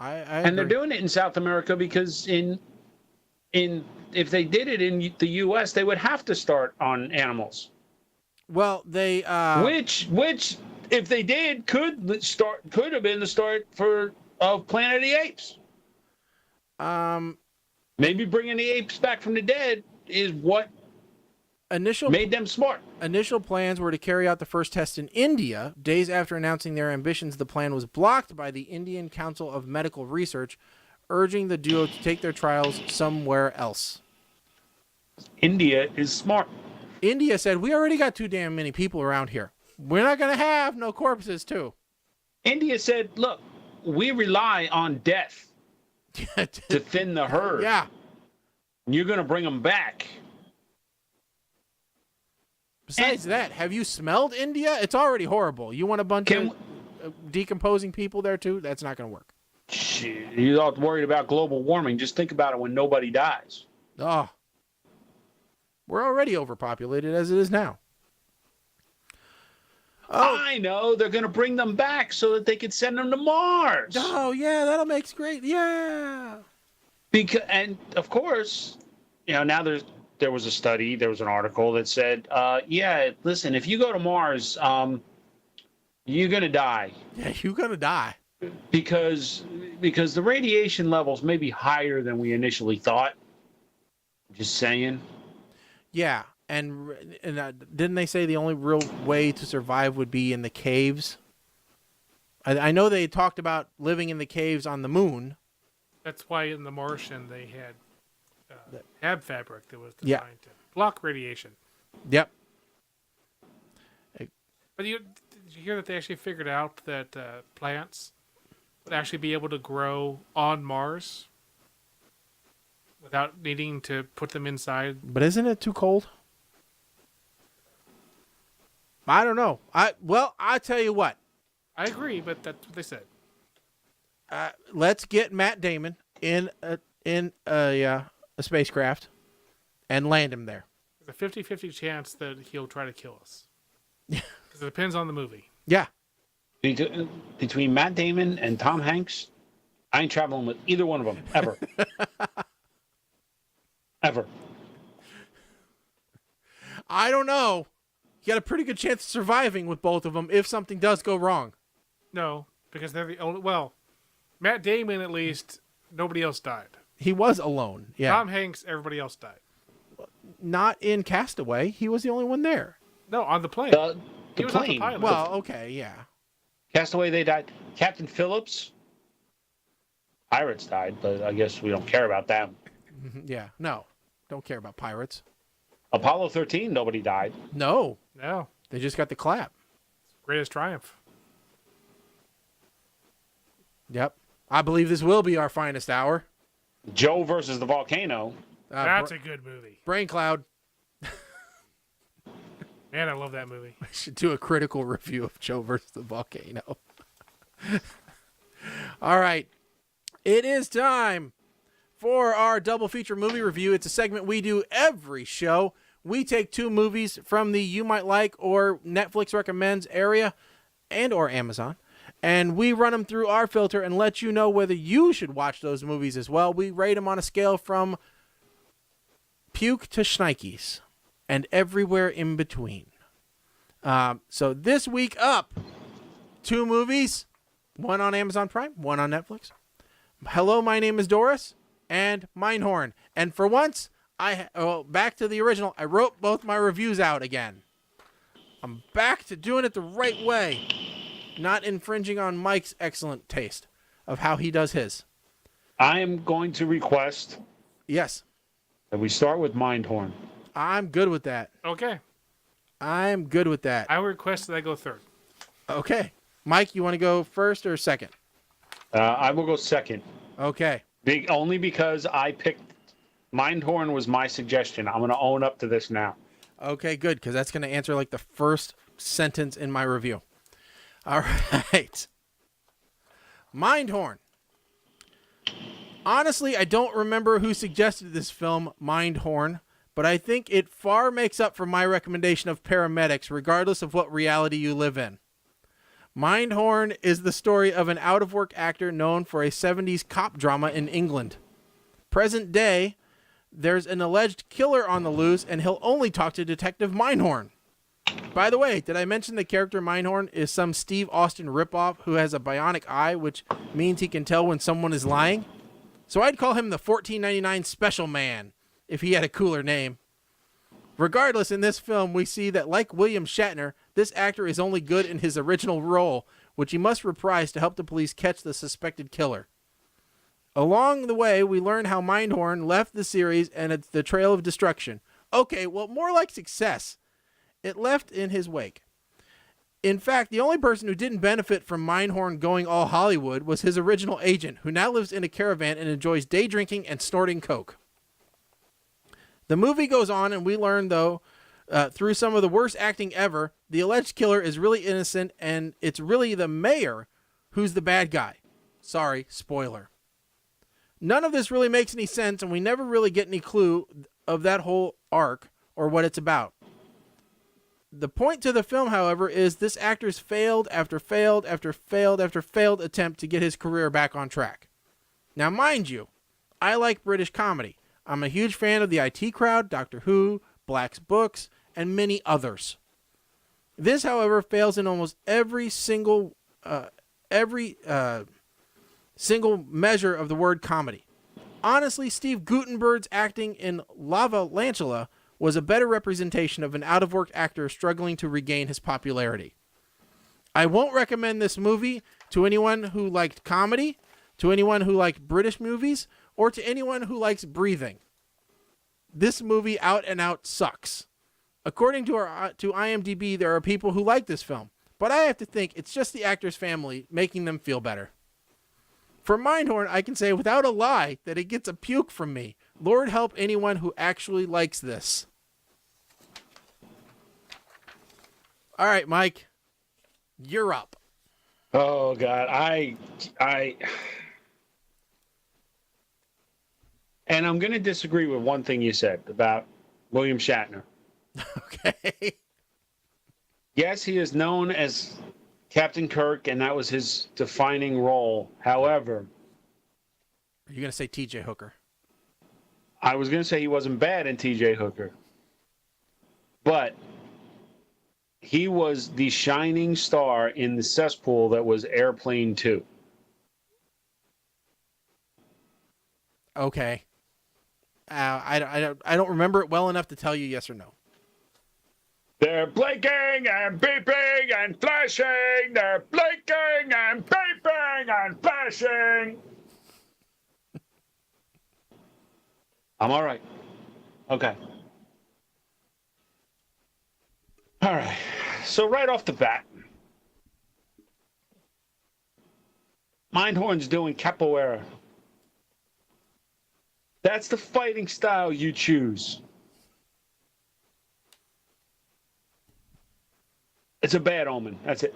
I And they're agree. doing it in South America because if they did it in the U.S., they would have to start on animals. Well, they Which if they did could have been the start of Planet of the Apes. Maybe bringing the apes back from the dead is what made them smart. Initial plans were to carry out the first test in India. Days after announcing their ambitions, the plan was blocked by the Indian Council of Medical Research, urging the duo to take their trials somewhere else. India is smart. India said, we already got too damn many people around here. We're not going to have no corpses, too. India said, look, we rely on death to thin the herd. Yeah. You're going to bring them back. Besides that, have you smelled India? It's already horrible. You want a bunch of decomposing people there, too? That's not going to work. Shit, you're all worried about global warming. Just think about it when nobody dies. Oh. We're already overpopulated as it is now. I know. They're going to bring them back so that they can send them to Mars. Oh, yeah, that'll make great. Yeah. And of course, now there was a study, there was an article that said, yeah, listen, if you go to Mars, you're going to die. Yeah, you're going to die. Because the radiation levels may be higher than we initially thought. Just saying. Yeah, and didn't they say the only real way to survive would be in the caves? I know they talked about living in the caves on the moon. That's why in The Martian they had hab fabric that was Yeah. designed to block radiation. Yep. But did you hear that they actually figured out that plants would actually be able to grow on Mars without needing to put them inside? But isn't it too cold? I don't know. I tell you what. I agree, but that's what they said. Let's get Matt Damon in a spacecraft and land him there. There's a 50-50 chance that he'll try to kill us. Because it depends on the movie. Yeah. Between Matt Damon and Tom Hanks, I ain't traveling with either one of them, ever. Ever. I don't know. You got a pretty good chance of surviving with both of them if something does go wrong. No, because they're the only... Well, Matt Damon, at least, nobody else died. He was alone. Yeah. Tom Hanks, everybody else died. Not in Castaway. He was the only one there. No, on the plane. The He was not the plane. pilot. Well, okay, yeah. Castaway, they died. Captain Phillips, pirates died, but I guess we don't care about them. Yeah. No. Don't care about pirates. Apollo 13, nobody died. No. No. They just got the clap. Greatest triumph. Yep. I believe this will be our finest hour. Joe versus the volcano. That's a good movie. Brain Cloud. Man, I love that movie. I should do a critical review of Joe versus the volcano. All right. It is time for our double feature movie review. It's a segment we do every show. We take two movies from the You Might Like or Netflix Recommends area and or Amazon, and we run them through our filter and let you know whether you should watch those movies as well. We rate them on a scale from puke to shnikes and everywhere in between. So this week up, two movies, one on Amazon Prime, one on Netflix. Hello, my name is Doris, and Mindhorn. And for once, back to the original, I wrote both my reviews out again. I'm back to doing it the right way, not infringing on Mike's excellent taste of how he does his. I am going to request Yes, that we start with Mindhorn. I'm good with that. Okay. I'm good with that. I request that I go third. Okay. Mike, you want to go first or second? I will go second. Okay. Only because I picked Mindhorn was my suggestion. I'm going to own up to this now. Okay, good, because that's going to answer like the first sentence in my review. All right. Mindhorn. Honestly, I don't remember who suggested this film, Mindhorn, but I think it far makes up for my recommendation of paramedics, regardless of what reality you live in. Mindhorn is the story of an out-of-work actor known for a 70s cop drama in England. Present day, there's an alleged killer on the loose, and he'll only talk to Detective Mindhorn. By the way, did I mention the character Mindhorn is some Steve Austin ripoff who has a bionic eye, which means he can tell when someone is lying? So I'd call him the $14.99 Special Man, if he had a cooler name. Regardless, in this film, we see that, like William Shatner, this actor is only good in his original role, which he must reprise to help the police catch the suspected killer. Along the way, we learn how Mindhorn left the series and it's the trail of destruction. Okay, well, more like success. It left in his wake. In fact, the only person who didn't benefit from Mindhorn going all Hollywood was his original agent, who now lives in a caravan and enjoys day drinking and snorting coke. The movie goes on, and we learn, though, through some of the worst acting ever, the alleged killer is really innocent, and it's really the mayor who's the bad guy. Sorry, spoiler. None of this really makes any sense, and we never really get any clue of that whole arc or what it's about. The point to the film, however, is this actor's failed after failed after failed after failed attempt to get his career back on track. Now, mind you, I like British comedy. I'm a huge fan of the IT Crowd, Doctor Who, Black's Books, and many others. This, however, fails in almost every single measure of the word comedy. Honestly, Steve Guttenberg's acting in Lava Lantula was a better representation of an out-of-work actor struggling to regain his popularity. I won't recommend this movie to anyone who liked comedy, to anyone who liked British movies, or to anyone who likes breathing. This movie out and out sucks. According to IMDb, there are people who like this film, but I have to think it's just the actor's family making them feel better. For Mindhorn, I can say without a lie that it gets a puke from me. Lord help anyone who actually likes this. All right, Mike, you're up. Oh God, and I'm going to disagree with one thing you said about William Shatner. Okay. Yes, he is known as Captain Kirk, and that was his defining role. However, Are you going to say T.J. Hooker? I was going to say he wasn't bad in T.J. Hooker, but he was the shining star in the cesspool that was Airplane 2. Okay. I don't remember it well enough to tell you yes or no. They're blinking and beeping and flashing. They're blinking and beeping and flashing. I'm all right. Okay. All right. So right off the bat, Mindhorn's doing capoeira. That's the fighting style you choose. It's a bad omen. That's it.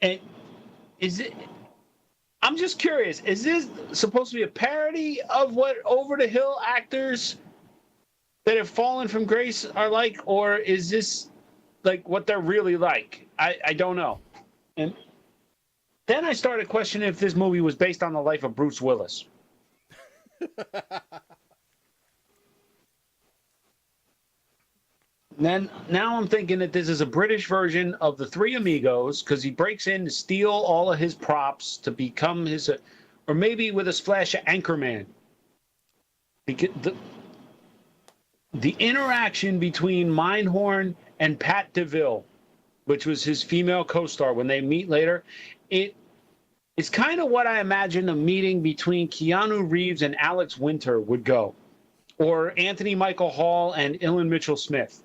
And is it? I'm just curious. Is this supposed to be a parody of what Over the Hill actors that have fallen from grace are like, or is this like what they're really like? I don't know. And then I started questioning if this movie was based on the life of Bruce Willis. Now I'm thinking that this is a British version of the Three Amigos because he breaks in to steal all of his props to become his, or maybe with a splash of Anchorman. The interaction between Mindhorn and Pat DeVille, which was his female co-star, when they meet later, it's kind of what I imagine a meeting between Keanu Reeves and Alex Winter would go, or Anthony Michael Hall and Ilan Mitchell-Smith.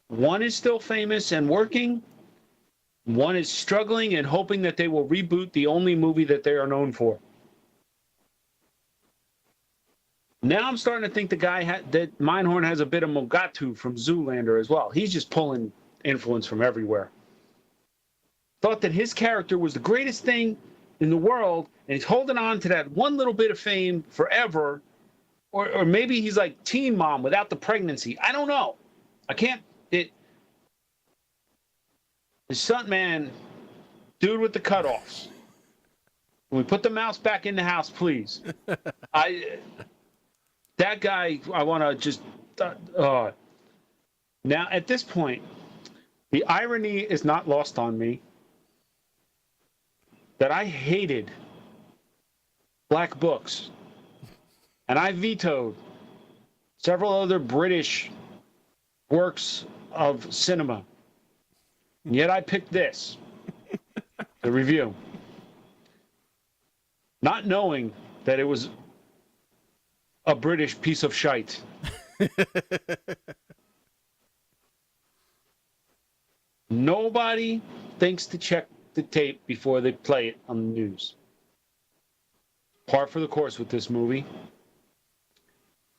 One is still famous and working. One is struggling and hoping that they will reboot the only movie that they are known for. Now I'm starting to think the guy that Mindhorn has a bit of Mogatu from Zoolander as well. He's just pulling influence from everywhere. Thought that his character was the greatest thing in the world, and he's holding on to that one little bit of fame forever. Or maybe he's like Teen Mom without the pregnancy. I don't know. I can't. The stuntman, dude with the cutoffs. Can we put the mouse back in the house, please? That guy, I want to just. Now, at this point, the irony is not lost on me that I hated Black Books, and I vetoed several other British works of cinema. And yet I picked this to review, not knowing that it was a British piece of shite. Nobody thinks to check the tape before they play it on the news. Par for the course with this movie.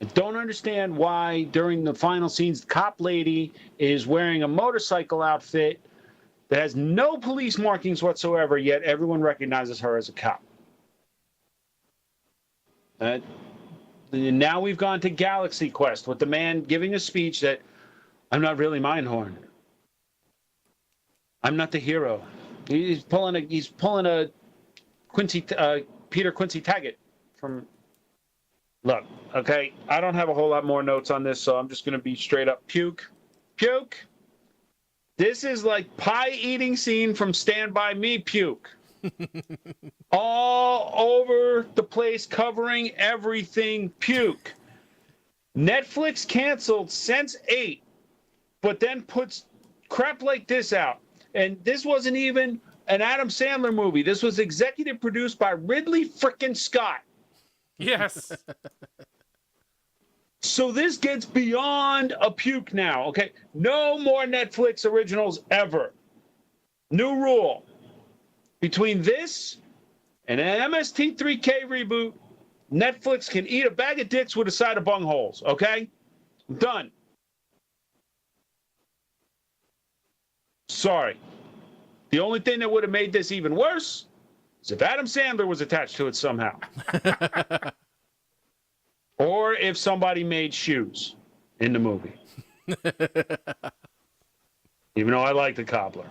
I don't understand why during the final scenes, the cop lady is wearing a motorcycle outfit that has no police markings whatsoever, yet everyone recognizes her as a cop. Now we've gone to Galaxy Quest with the man giving a speech that I'm not really Mindhorn. I'm not the hero. He's pulling a Peter Quincy Taggart from. Look, okay, I don't have a whole lot more notes on this, so I'm just going to be straight up puke. This is like pie eating scene from Stand By Me puke. All over the place, covering everything puke. Netflix canceled Sense8, but then puts crap like this out. And this wasn't even an Adam Sandler movie. This was executive produced by Ridley frickin' Scott. Yes. So this gets beyond a puke now, okay? No more Netflix originals ever. New rule. Between this and an MST3K reboot, Netflix can eat a bag of dicks with a side of bungholes, okay? Done. Sorry. The only thing that would have made this even worse is if Adam Sandler was attached to it somehow. Or if somebody made shoes in the movie. Even though I like the cobbler.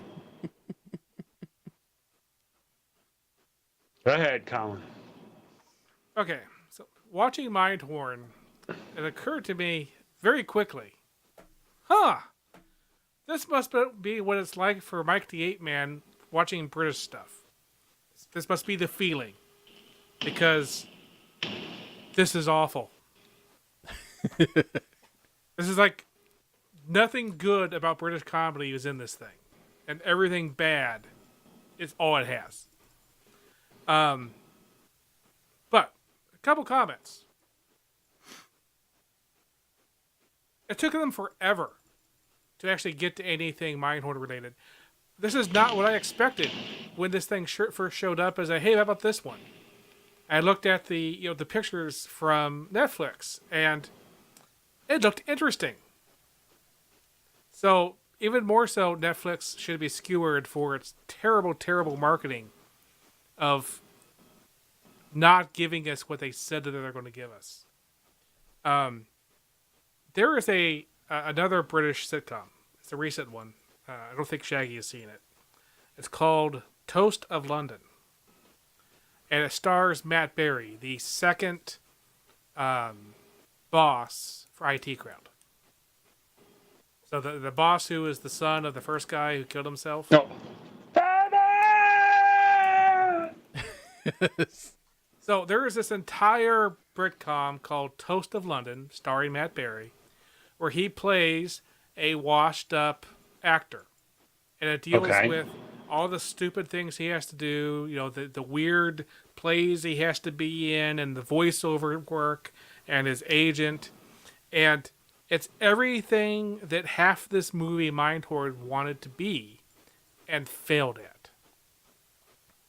Go ahead, Colin. Okay, so watching Mindhorn, it occurred to me very quickly. This must be what it's like for Mike the Ape Man watching British stuff. This must be the feeling. Because this is awful. This is like nothing good about British comedy is in this thing. And everything bad is all it has. But a couple comments. It took them forever to actually get to anything Mindhorn related. This is not what I expected when this thing first showed up as a, hey, how about this one? I looked at the pictures from Netflix and it looked interesting. So even more so, Netflix should be skewered for its terrible, terrible marketing of not giving us what they said that they're going to give us. There is another British sitcom. It's a recent one. I don't think Shaggy has seen it. It's called Toast of London. And it stars Matt Berry, the second boss for IT Crowd. So the boss who is the son of the first guy who killed himself. No. So there is this entire Britcom called Toast of London, starring Matt Berry, where he plays a washed-up actor. And it deals with all the stupid things he has to do, the weird plays he has to be in, and the voiceover work, and his agent. And it's everything that half this movie Mindhorn wanted to be and failed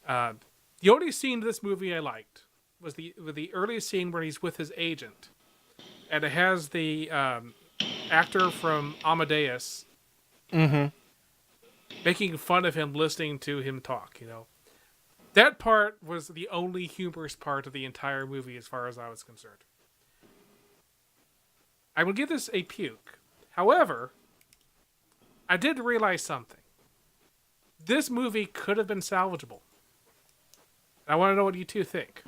at. The only scene in this movie I liked was the early scene where he's with his agent. And it has the actor from Amadeus making fun of him, listening to him talk, That part was the only humorous part of the entire movie as far as I was concerned. I will give this a puke. However, I did realize something. This movie could have been salvageable. I want to know what you two think.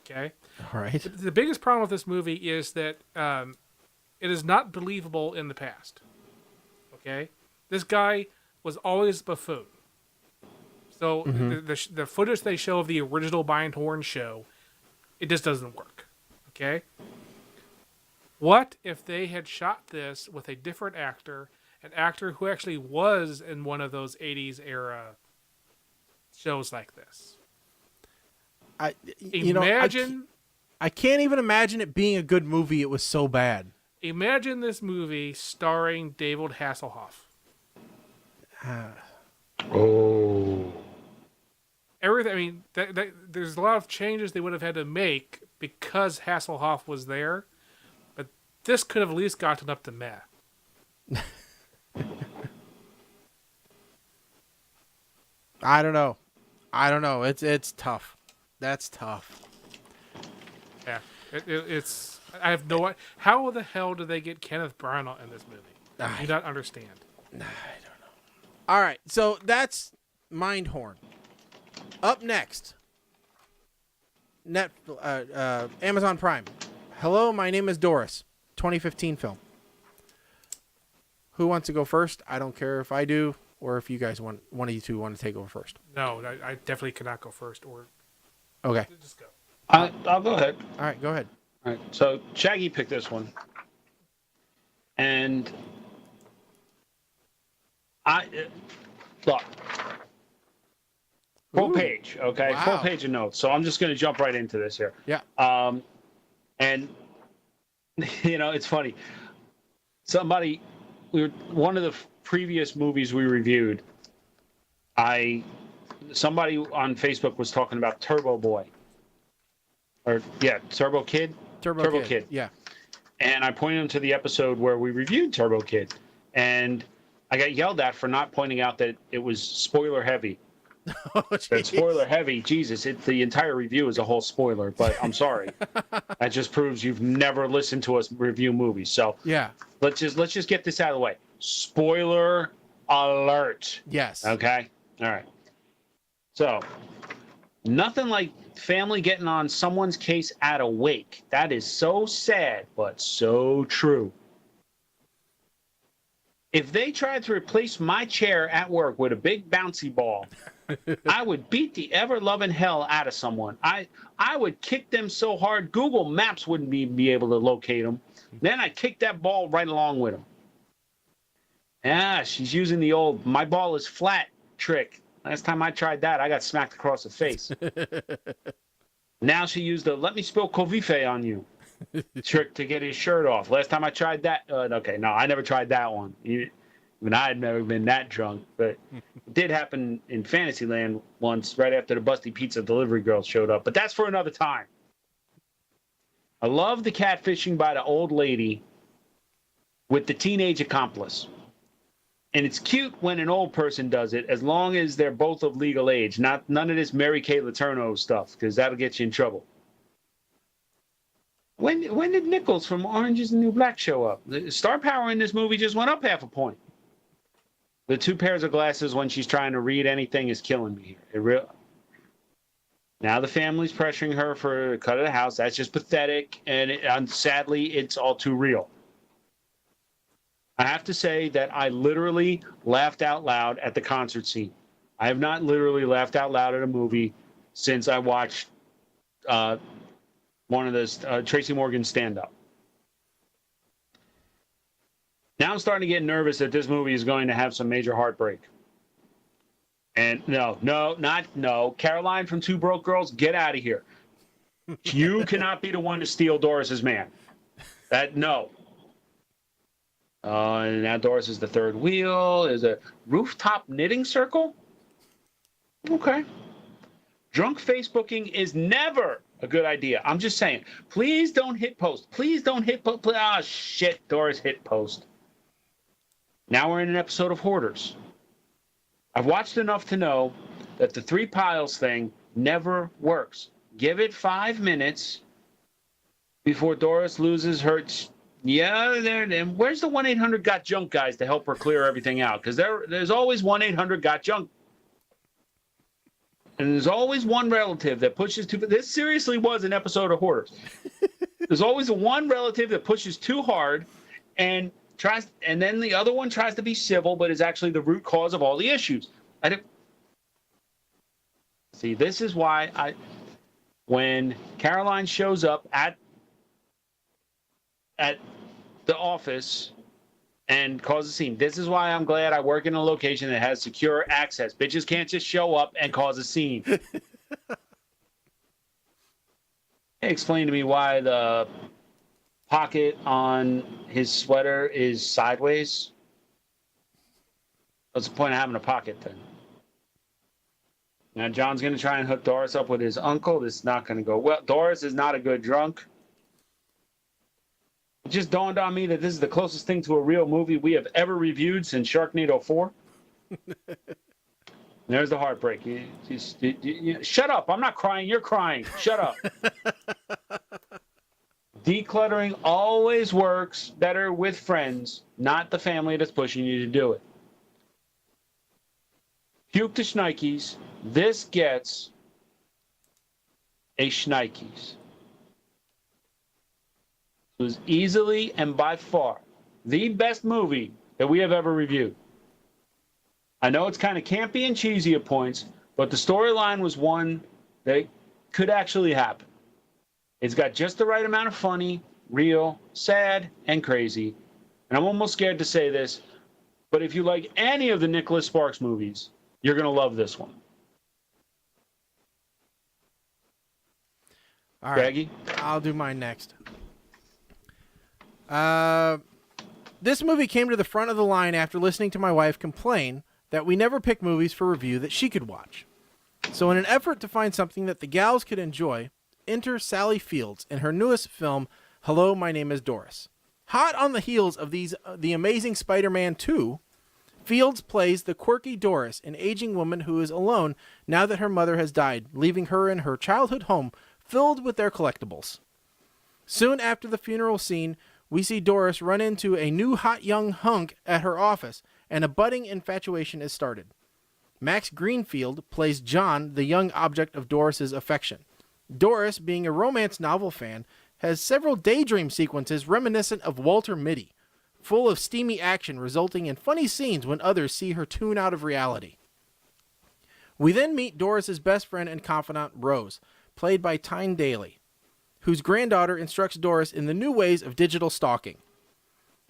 Okay? All right. The biggest problem with this movie is that it is not believable in the past. Okay? This guy was always a buffoon. So the footage they show of the original Mindhorn show, it just doesn't work. Okay? What if they had shot this with a different actor, an actor who actually was in one of those 80s era shows like this? I can't even imagine it being a good movie. It was so bad. Imagine this movie starring David Hasselhoff. Everything. I mean, there's a lot of changes they would have had to make because Hasselhoff was there, but this could have at least gotten up to meh. I don't know. It's tough. That's tough. Yeah. It's I have no idea. How the hell did they get Kenneth Branagh in this movie? I do not understand. All right, so that's Mindhorn. Up next, Amazon Prime. Hello, my name is Doris. 2015 film. Who wants to go first? I don't care if I do or if you guys one of you two want to take over first. No, I definitely cannot go first. Or Okay. just go. I'll go ahead. All right, go ahead. All right. So Shaggy picked this one, and look, full page. Okay, Wow. full page of notes. So I'm just going to jump right into this here. Yeah. And it's funny. One of the previous movies we reviewed, somebody on Facebook was talking about Turbo Boy. Turbo Kid. Turbo Kid. Yeah. And I pointed him to the episode where we reviewed Turbo Kid, and I got yelled at for not pointing out that it was spoiler heavy. That spoiler heavy, Jesus! The entire review is a whole spoiler. But I'm sorry, that just proves you've never listened to us review movies. So Yeah. let's just get this out of the way. Spoiler alert. Yes. Okay. All right. So, nothing like family getting on someone's case at a wake. That is so sad, but so true. If they tried to replace my chair at work with a big bouncy ball, I would beat the ever-loving hell out of someone. I would kick them so hard, Google Maps wouldn't be able to locate them. Then I'd kick that ball right along with them. Yeah, she's using the old "my ball is flat" trick. Last time I tried that, I got smacked across the face. Now she used the "let me spill Covife on you" trick to get his shirt off. Last time I tried that, I never tried that one. Even I had never been that drunk, but it did happen in Fantasyland once, right after the Busty Pizza delivery girl showed up. But that's for another time. I love the catfishing by the old lady with the teenage accomplice. And it's cute when an old person does it, as long as they're both of legal age. None of this Mary Kay Letourneau stuff, because that'll get you in trouble. When did Nichols from Orange is the New Black show up? The star power in this movie just went up half a point. The 2 pairs of glasses when she's trying to read anything is killing me here. Now the family's pressuring her for a cut of the house. That's just pathetic, and sadly, it's all too real. I have to say that I literally laughed out loud at the concert scene. I have not literally laughed out loud at a movie since I watched one of those Tracy Morgan stand-up. Now I'm starting to get nervous that this movie is going to have some major heartbreak. And no. Caroline from Two Broke Girls, get out of here. You cannot be the one to steal Doris's man. No. And now Doris is the third wheel. Is a rooftop knitting circle? Okay. Drunk Facebooking is never a good idea. I'm just saying. Please don't hit post. Please don't hit post. Ah, shit. Doris hit post. Now we're in an episode of Hoarders. I've watched enough to know that the 3 piles thing never works. Give it 5 minutes before Doris loses her... and where's the 1-800-GOT-JUNK guys to help her clear everything out? Because there's always 1-800-GOT-JUNK. And there's always one relative that pushes too... This seriously was an episode of Hoarders. There's always one relative that pushes too hard and then the other one tries to be civil, but is actually the root cause of all the issues. See, this is why when Caroline shows up at the office and cause a scene. This is why I'm glad I work in a location that has secure access. Bitches can't just show up and cause a scene. Explain to me why the pocket on his sweater is sideways. What's the point of having a pocket then? Now John's going to try and hook Doris up with his uncle. This is not going to go well. Doris is not a good drunk. It just dawned on me that this is the closest thing to a real movie we have ever reviewed since Sharknado 4. There's the heartbreak. Shut up. I'm not crying. You're crying. Shut up. Decluttering always works better with friends, not the family that's pushing you to do it. Puke to Schnikes. This gets a Schnikes. It was easily and by far the best movie that we have ever reviewed. I know it's kind of campy and cheesy at points, but the storyline was one that could actually happen. It's got just the right amount of funny, real, sad, and crazy. And I'm almost scared to say this, but if you like any of the Nicholas Sparks movies, you're going to love this one. All right. Shaggy? I'll do mine next. This movie came to the front of the line after listening to my wife complain that we never pick movies for review that she could watch. So in an effort to find something that the gals could enjoy, enter Sally Fields in her newest film, Hello, My Name is Doris. Hot on the heels of The Amazing Spider-Man 2, Fields plays the quirky Doris, an aging woman who is alone now that her mother has died, leaving her in her childhood home filled with their collectibles. Soon after the funeral scene, we see Doris run into a new hot young hunk at her office, and a budding infatuation is started. Max Greenfield plays John, the young object of Doris's affection. Doris, being a romance novel fan, has several daydream sequences reminiscent of Walter Mitty, full of steamy action resulting in funny scenes when others see her tune out of reality. We then meet Doris's best friend and confidant, Rose, played by Tyne Daly, whose granddaughter instructs Doris in the new ways of digital stalking.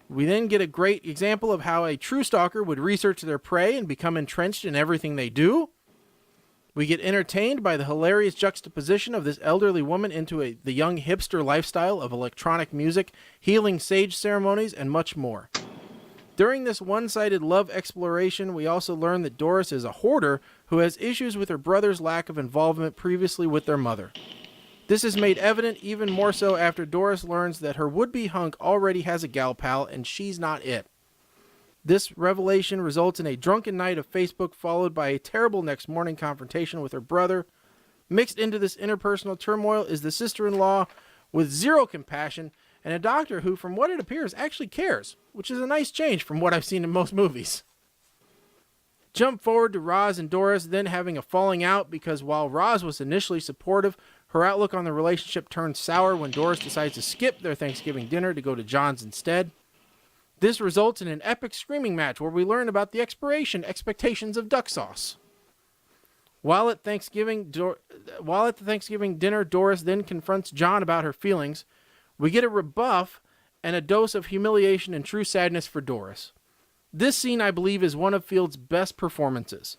We then get a great example of how a true stalker would research their prey and become entrenched in everything they do. We get entertained by the hilarious juxtaposition of this elderly woman into the young hipster lifestyle of electronic music, healing sage ceremonies, and much more. During this one-sided love exploration, we also learn that Doris is a hoarder who has issues with her brother's lack of involvement previously with their mother. This is made evident even more so after Doris learns that her would-be hunk already has a gal pal and she's not it. This revelation results in a drunken night of Facebook followed by a terrible next morning confrontation with her brother. Mixed into this interpersonal turmoil is the sister-in-law with zero compassion and a doctor who, from what it appears, actually cares, which is a nice change from what I've seen in most movies. Jump forward to Roz and Doris then having a falling out because while Roz was initially supportive, her outlook on the relationship turns sour when Doris decides to skip their Thanksgiving dinner to go to John's instead. This results in an epic screaming match where we learn about the expectations of duck sauce. While at the Thanksgiving dinner, Doris then confronts John about her feelings. We get a rebuff and a dose of humiliation and true sadness for Doris. This scene, I believe, is one of Fields' best performances.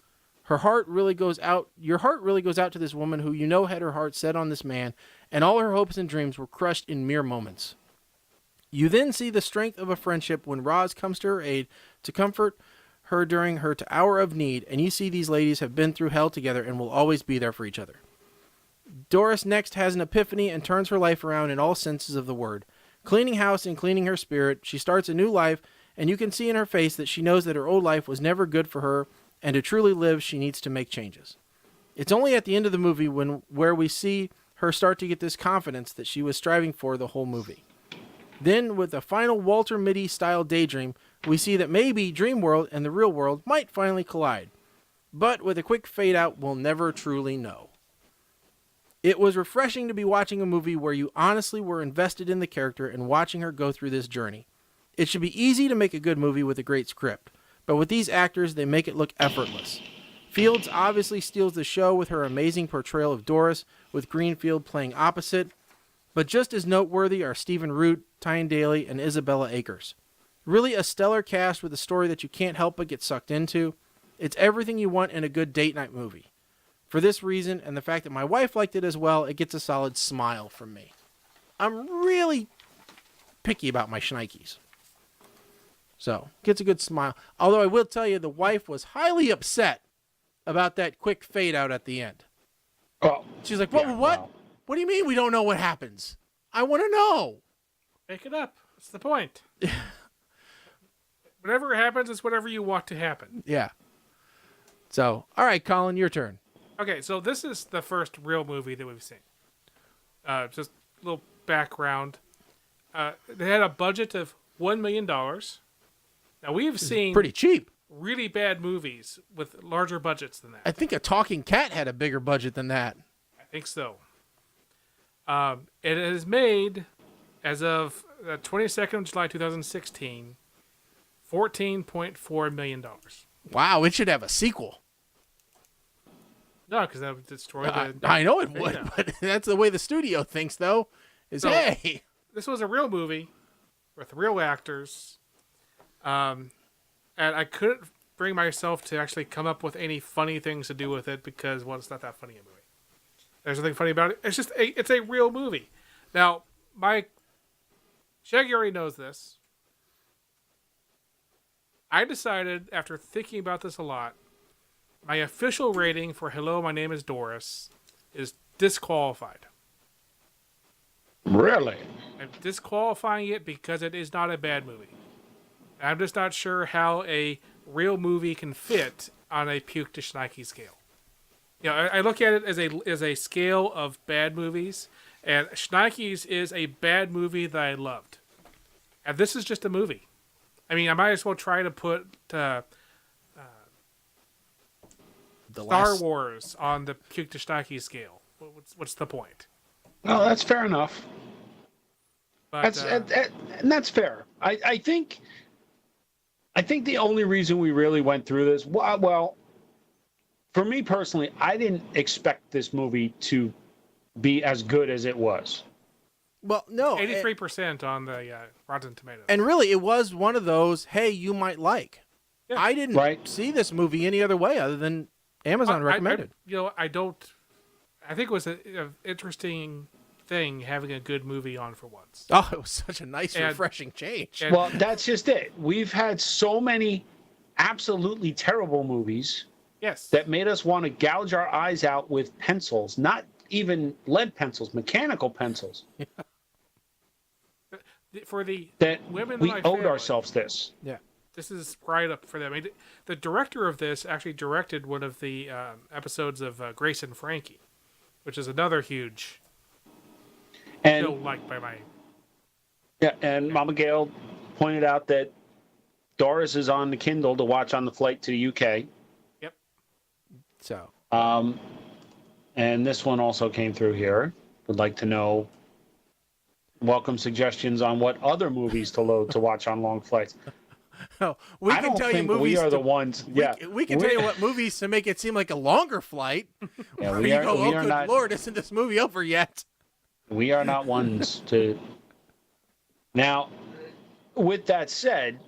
Your heart really goes out to this woman who you know had her heart set on this man, and all her hopes and dreams were crushed in mere moments. You then see the strength of a friendship when Roz comes to her aid to comfort her during her hour of need, and you see these ladies have been through hell together and will always be there for each other. Doris next has an epiphany and turns her life around in all senses of the word. Cleaning house and cleaning her spirit, she starts a new life, and you can see in her face that she knows that her old life was never good for her, and to truly live, she needs to make changes. It's only at the end of the movie where we see her start to get this confidence that she was striving for the whole movie. Then, with a final Walter Mitty-style daydream, we see that maybe Dream World and the real world might finally collide. But with a quick fade-out, we'll never truly know. It was refreshing to be watching a movie where you honestly were invested in the character and watching her go through this journey. It should be easy to make a good movie with a great script, but with these actors, they make it look effortless. Fields obviously steals the show with her amazing portrayal of Doris, with Greenfield playing opposite, but just as noteworthy are Stephen Root, Tyne Daly, and Isabella Akers. Really a stellar cast with a story that you can't help but get sucked into. It's everything you want in a good date night movie. For this reason, and the fact that my wife liked it as well, it gets a solid smile from me. I'm really picky about my shnikes. So, gets a good smile. Although I will tell you, the wife was highly upset about that quick fade out at the end. Oh, She's like, what? yeah, What? wow. What do you mean we don't know what happens? I want to know. Make it up. That's the point. Whatever happens is whatever you want to happen. Yeah. So, all right, Colin, your turn. Okay, so this is the first real movie that we've seen. Just a little background. They had a budget of $1 million. Now, we've seen Pretty cheap. really bad movies with larger budgets than that. I think A Talking Cat had a bigger budget than that. I think so. It has made, as of the 22nd of July 2016, $14.4 million. Wow, it should have a sequel. No, because that would destroy the... I know it would, Yeah. but that's the way the studio thinks, though. Is So- hey, This was a real movie with real actors. And I couldn't bring myself to actually come up with any funny things to do with it because, well, it's not that funny a movie. There's nothing funny about it. It's just it's a real movie. Now, Shaggy already knows this. I decided, after thinking about this a lot, my official rating for Hello, My Name is Doris is disqualified. Really? I'm disqualifying it because it is not a bad movie. I'm just not sure how a real movie can fit on a puke to schnikey scale. You know, I look at it as a scale of bad movies, and Schnikey's is a bad movie that I loved. And this is just a movie. I mean, I might as well try to put the Star last- Wars on the puke to schnikey scale. What's the point? No, that's fair enough. But, And that's fair. I think the only reason we really went through this, well, for me personally, I didn't expect this movie to be as good as it was. Well, no, 83% on the Rotten Tomatoes. and really, it was one of those. Hey, you might like. Yeah. I didn't Right. see this movie any other way other than Amazon recommended. I think it was an interesting thing having a good movie on for once. Oh, it was such a nice, And- refreshing change. and- Well, that's just it. We've had so many absolutely terrible movies Yes. that made us want to gouge our eyes out with pencils, not even lead pencils, mechanical pencils, For the that women we in my owed family, ourselves this. Yeah. This is right up for them. I mean, the director of this actually directed one of the episodes of Grace and Frankie, which is another huge show And liked by my... yeah, and Mama Gail pointed out that Doris is on the Kindle to watch on the flight to the UK. Yep. So, And this one also came through here. Would like to know, welcome suggestions on what other movies to load to watch on long flights. oh, we I can don't tell you think movies. we are the to- ones. we, Yeah, we can tell you what movies to make it seem like a longer flight. Yeah, Where we you are, go, we oh, are good not. Lord, isn't this movie over yet? We are not ones to. Now, with that said,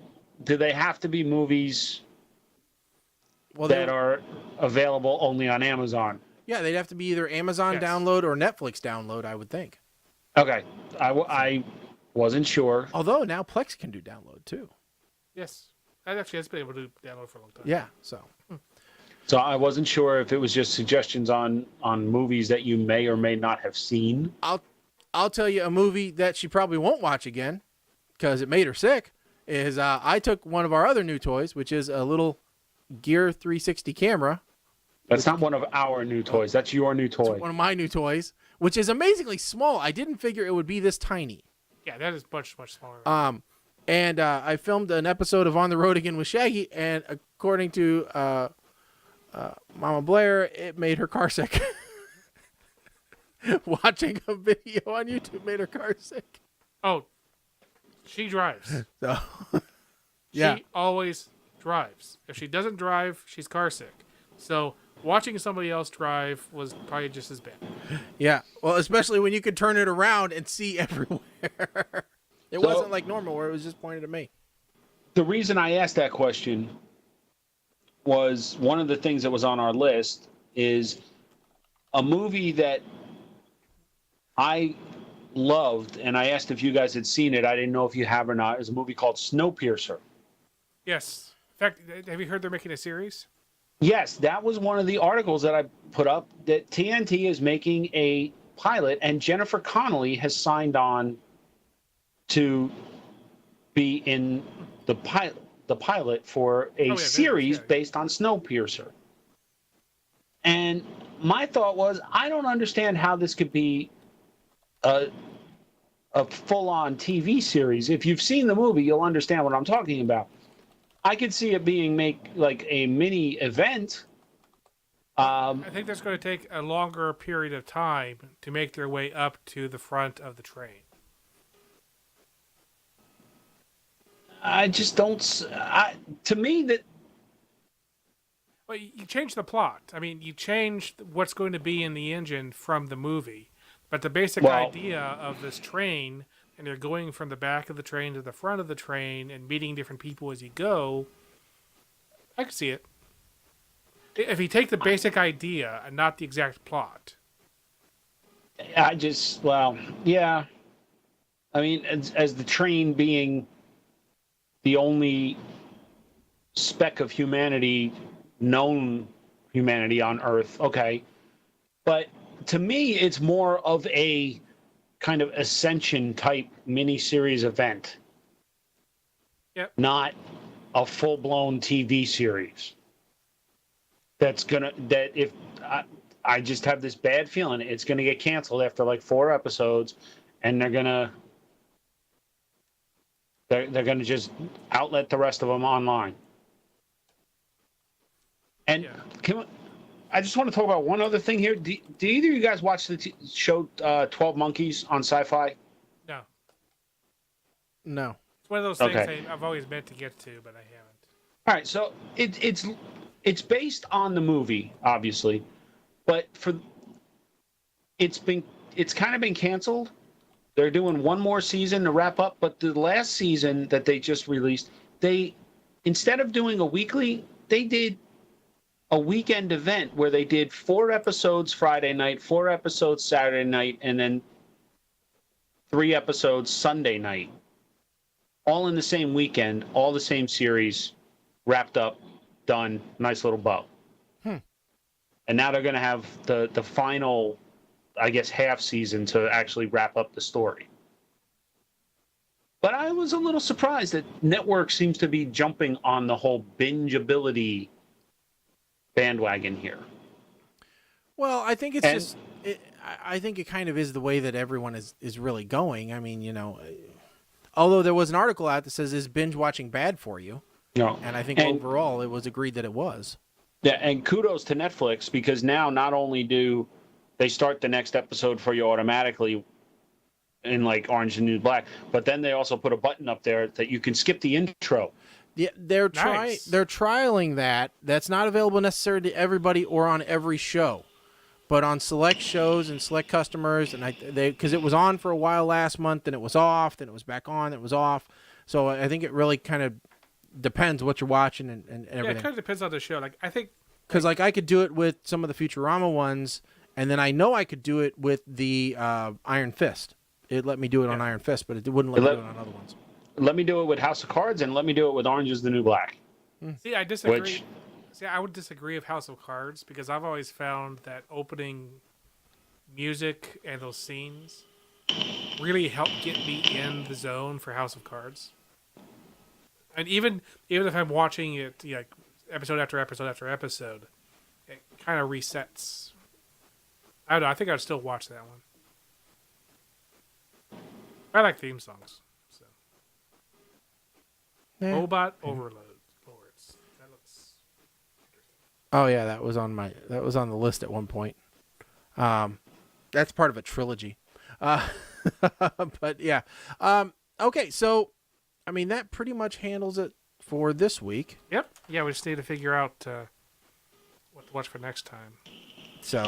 do they have to be movies Well, that are available only on Amazon? yeah, they'd have to be either Amazon Yes. download or Netflix download, I would think. Okay, I wasn't sure. Although now Plex can do download too. Yes. That actually has been able to download for a long time. Yeah, so So I wasn't sure if it was just suggestions on movies that you may or may not have seen. I'll tell you a movie that she probably won't watch again because it made her sick. Is I took one of our other new toys, which is a little Gear 360 camera. That's not one of our new toys. That's your new toy. One of my new toys, which is amazingly small. I didn't figure it would be this tiny. Yeah, that is much, much smaller. And I filmed an episode of On the Road Again with Shaggy, and according to Mama Blair, it made her car sick. Watching a video on YouTube made her car sick. Oh, she drives. So, yeah. She always drives. If she doesn't drive, she's car sick. So watching somebody else drive was probably just as bad. Yeah, well, especially when you could turn it around and see everywhere. It So- wasn't like normal where it was just pointed at me. The reason I asked that question was one of the things that was on our list is a movie that I loved, and I asked if you guys had seen it. I didn't know if you have or not. It was a movie called Snowpiercer. Yes. In fact, have you heard they're making a series? Yes, that was one of the articles that I put up, that TNT is making a pilot, and Jennifer Connelly has signed on to be in the pilot for a series based on Snowpiercer. And my thought was, I don't understand how this could be a a full-on TV series. If you've seen the movie, you'll understand what I'm talking about. I could see it being like a mini event. I think that's going to take a longer period of time to make their way up to the front of the train. I just don't. To me, that Well, you change the plot. I mean, you change what's going to be in the engine from the movie, but the basic idea of this train, and you're going from the back of the train to the front of the train and meeting different people as you go. I can see it. If you take the basic idea and not the exact plot. yeah. I mean, as the train being the only speck of known humanity on Earth, okay. But to me, it's more of a kind of ascension type miniseries event. Yep. Not a full-blown TV series. I just have this bad feeling it's gonna get canceled after like 4 episodes, and they're gonna just outlet the rest of them online. And I just want to talk about one other thing here. Do either of you guys watch the show 12 Monkeys on Sci-Fi? No. No. It's one of those things I've always meant to get to, but I haven't. All right, so it's based on the movie, obviously, but it's kind of been canceled. They're doing one more season to wrap up, but the last season that they just released, instead of doing a weekly, they did a weekend event where they did 4 episodes Friday night, 4 episodes Saturday night, and then 3 episodes Sunday night. All in the same weekend, all the same series, wrapped up, done, nice little bow. And now they're going to have the final, I guess, half season to actually wrap up the story. But I was a little surprised that Network seems to be jumping on the whole bingeability bandwagon here. Well, I think it's I think it kind of is the way that everyone is really going. I mean, although there was an article out that says, is binge watching bad for you? No. And I think overall it was agreed that it was. Yeah, and kudos to Netflix, because now not only do they start the next episode for you automatically in like Orange and New Black, but then they also put a button up there that you can skip the intro. Yeah, they're Nice. they're trialing that. That's not available necessarily to everybody or on every show, but on select shows and select customers. And because it was on for a while last month, then it was off, then it was back on, then it was off. So I think it really kind of depends what you're watching and everything. Yeah, it kind of depends on the show. Like, I think Because like I could do it with some of the Futurama ones, and then I know I could do it with the Iron Fist. It let me do it on Iron Fist, but it wouldn't let me do it on other ones. Let me do it with House of Cards, and let me do it with Orange is the New Black. See, I disagree. Which- See, I would disagree with House of Cards because I've always found that opening music and those scenes really help get me in the zone for House of Cards. And even if I'm watching it, episode after episode after episode, it kind of resets. I don't know. I think I'd still watch that one. I like theme songs. So. Yeah. Robot Overload. Lords. That looks. Oh yeah, that was on the list at one point. That's part of a trilogy. But yeah. Okay, so I mean that pretty much handles it for this week. Yep. Yeah, we just need to figure out what to watch for next time. So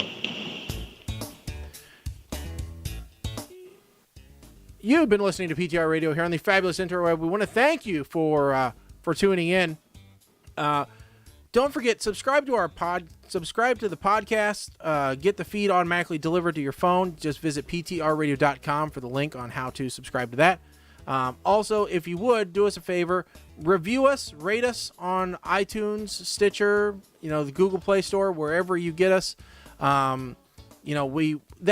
you've been listening to PTR Radio here on the fabulous interweb. We want to thank you for tuning in. Don't forget, subscribe to the podcast. Get the feed automatically delivered to your phone. Just visit ptrradio.com for the link on how to subscribe to that. Also, if you would, do us a favor, review us, rate us on iTunes, Stitcher, the Google Play Store, wherever you get us. That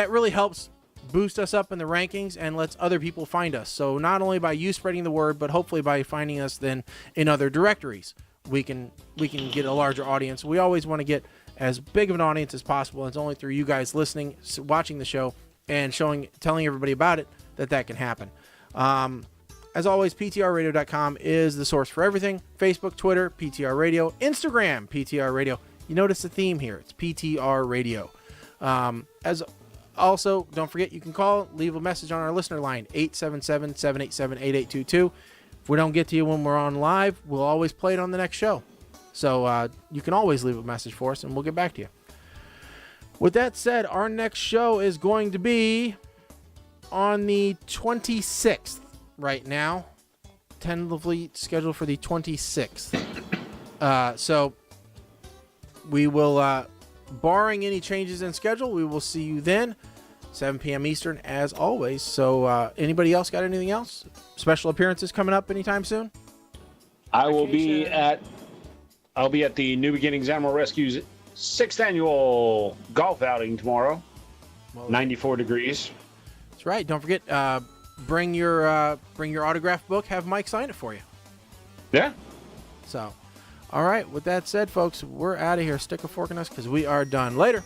really helps boost us up in the rankings and lets other people find us. So not only by you spreading the word, but hopefully by finding us then in other directories, we can get a larger audience. We always want to get as big of an audience as possible. It's only through you guys listening, watching the show, and telling everybody about it that can happen. As always, PTRradio.com is the source for everything. Facebook, Twitter, PTR Radio, Instagram, PTR Radio. You notice the theme here. It's PTR Radio. As also, don't forget, you can call, leave a message on our listener line, 877-787-8822. If we don't get to you when we're on live, we'll always play it on the next show. So you can always leave a message for us, and we'll get back to you. With that said, our next show is going to be on the 26th right now. Tentatively scheduled for the 26th. So we will, barring any changes in schedule, we will see you then. 7 p.m. Eastern, as always. So anybody else got anything else? Special appearances coming up anytime soon? I'll be at the New Beginnings Animal Rescue's 6th annual golf outing tomorrow. 94 degrees. That's right. Don't forget, bring your autograph book. Have Mike sign it for you. Yeah. So, all right. With that said, folks, we're out of here. Stick a fork in us because we are done. Later.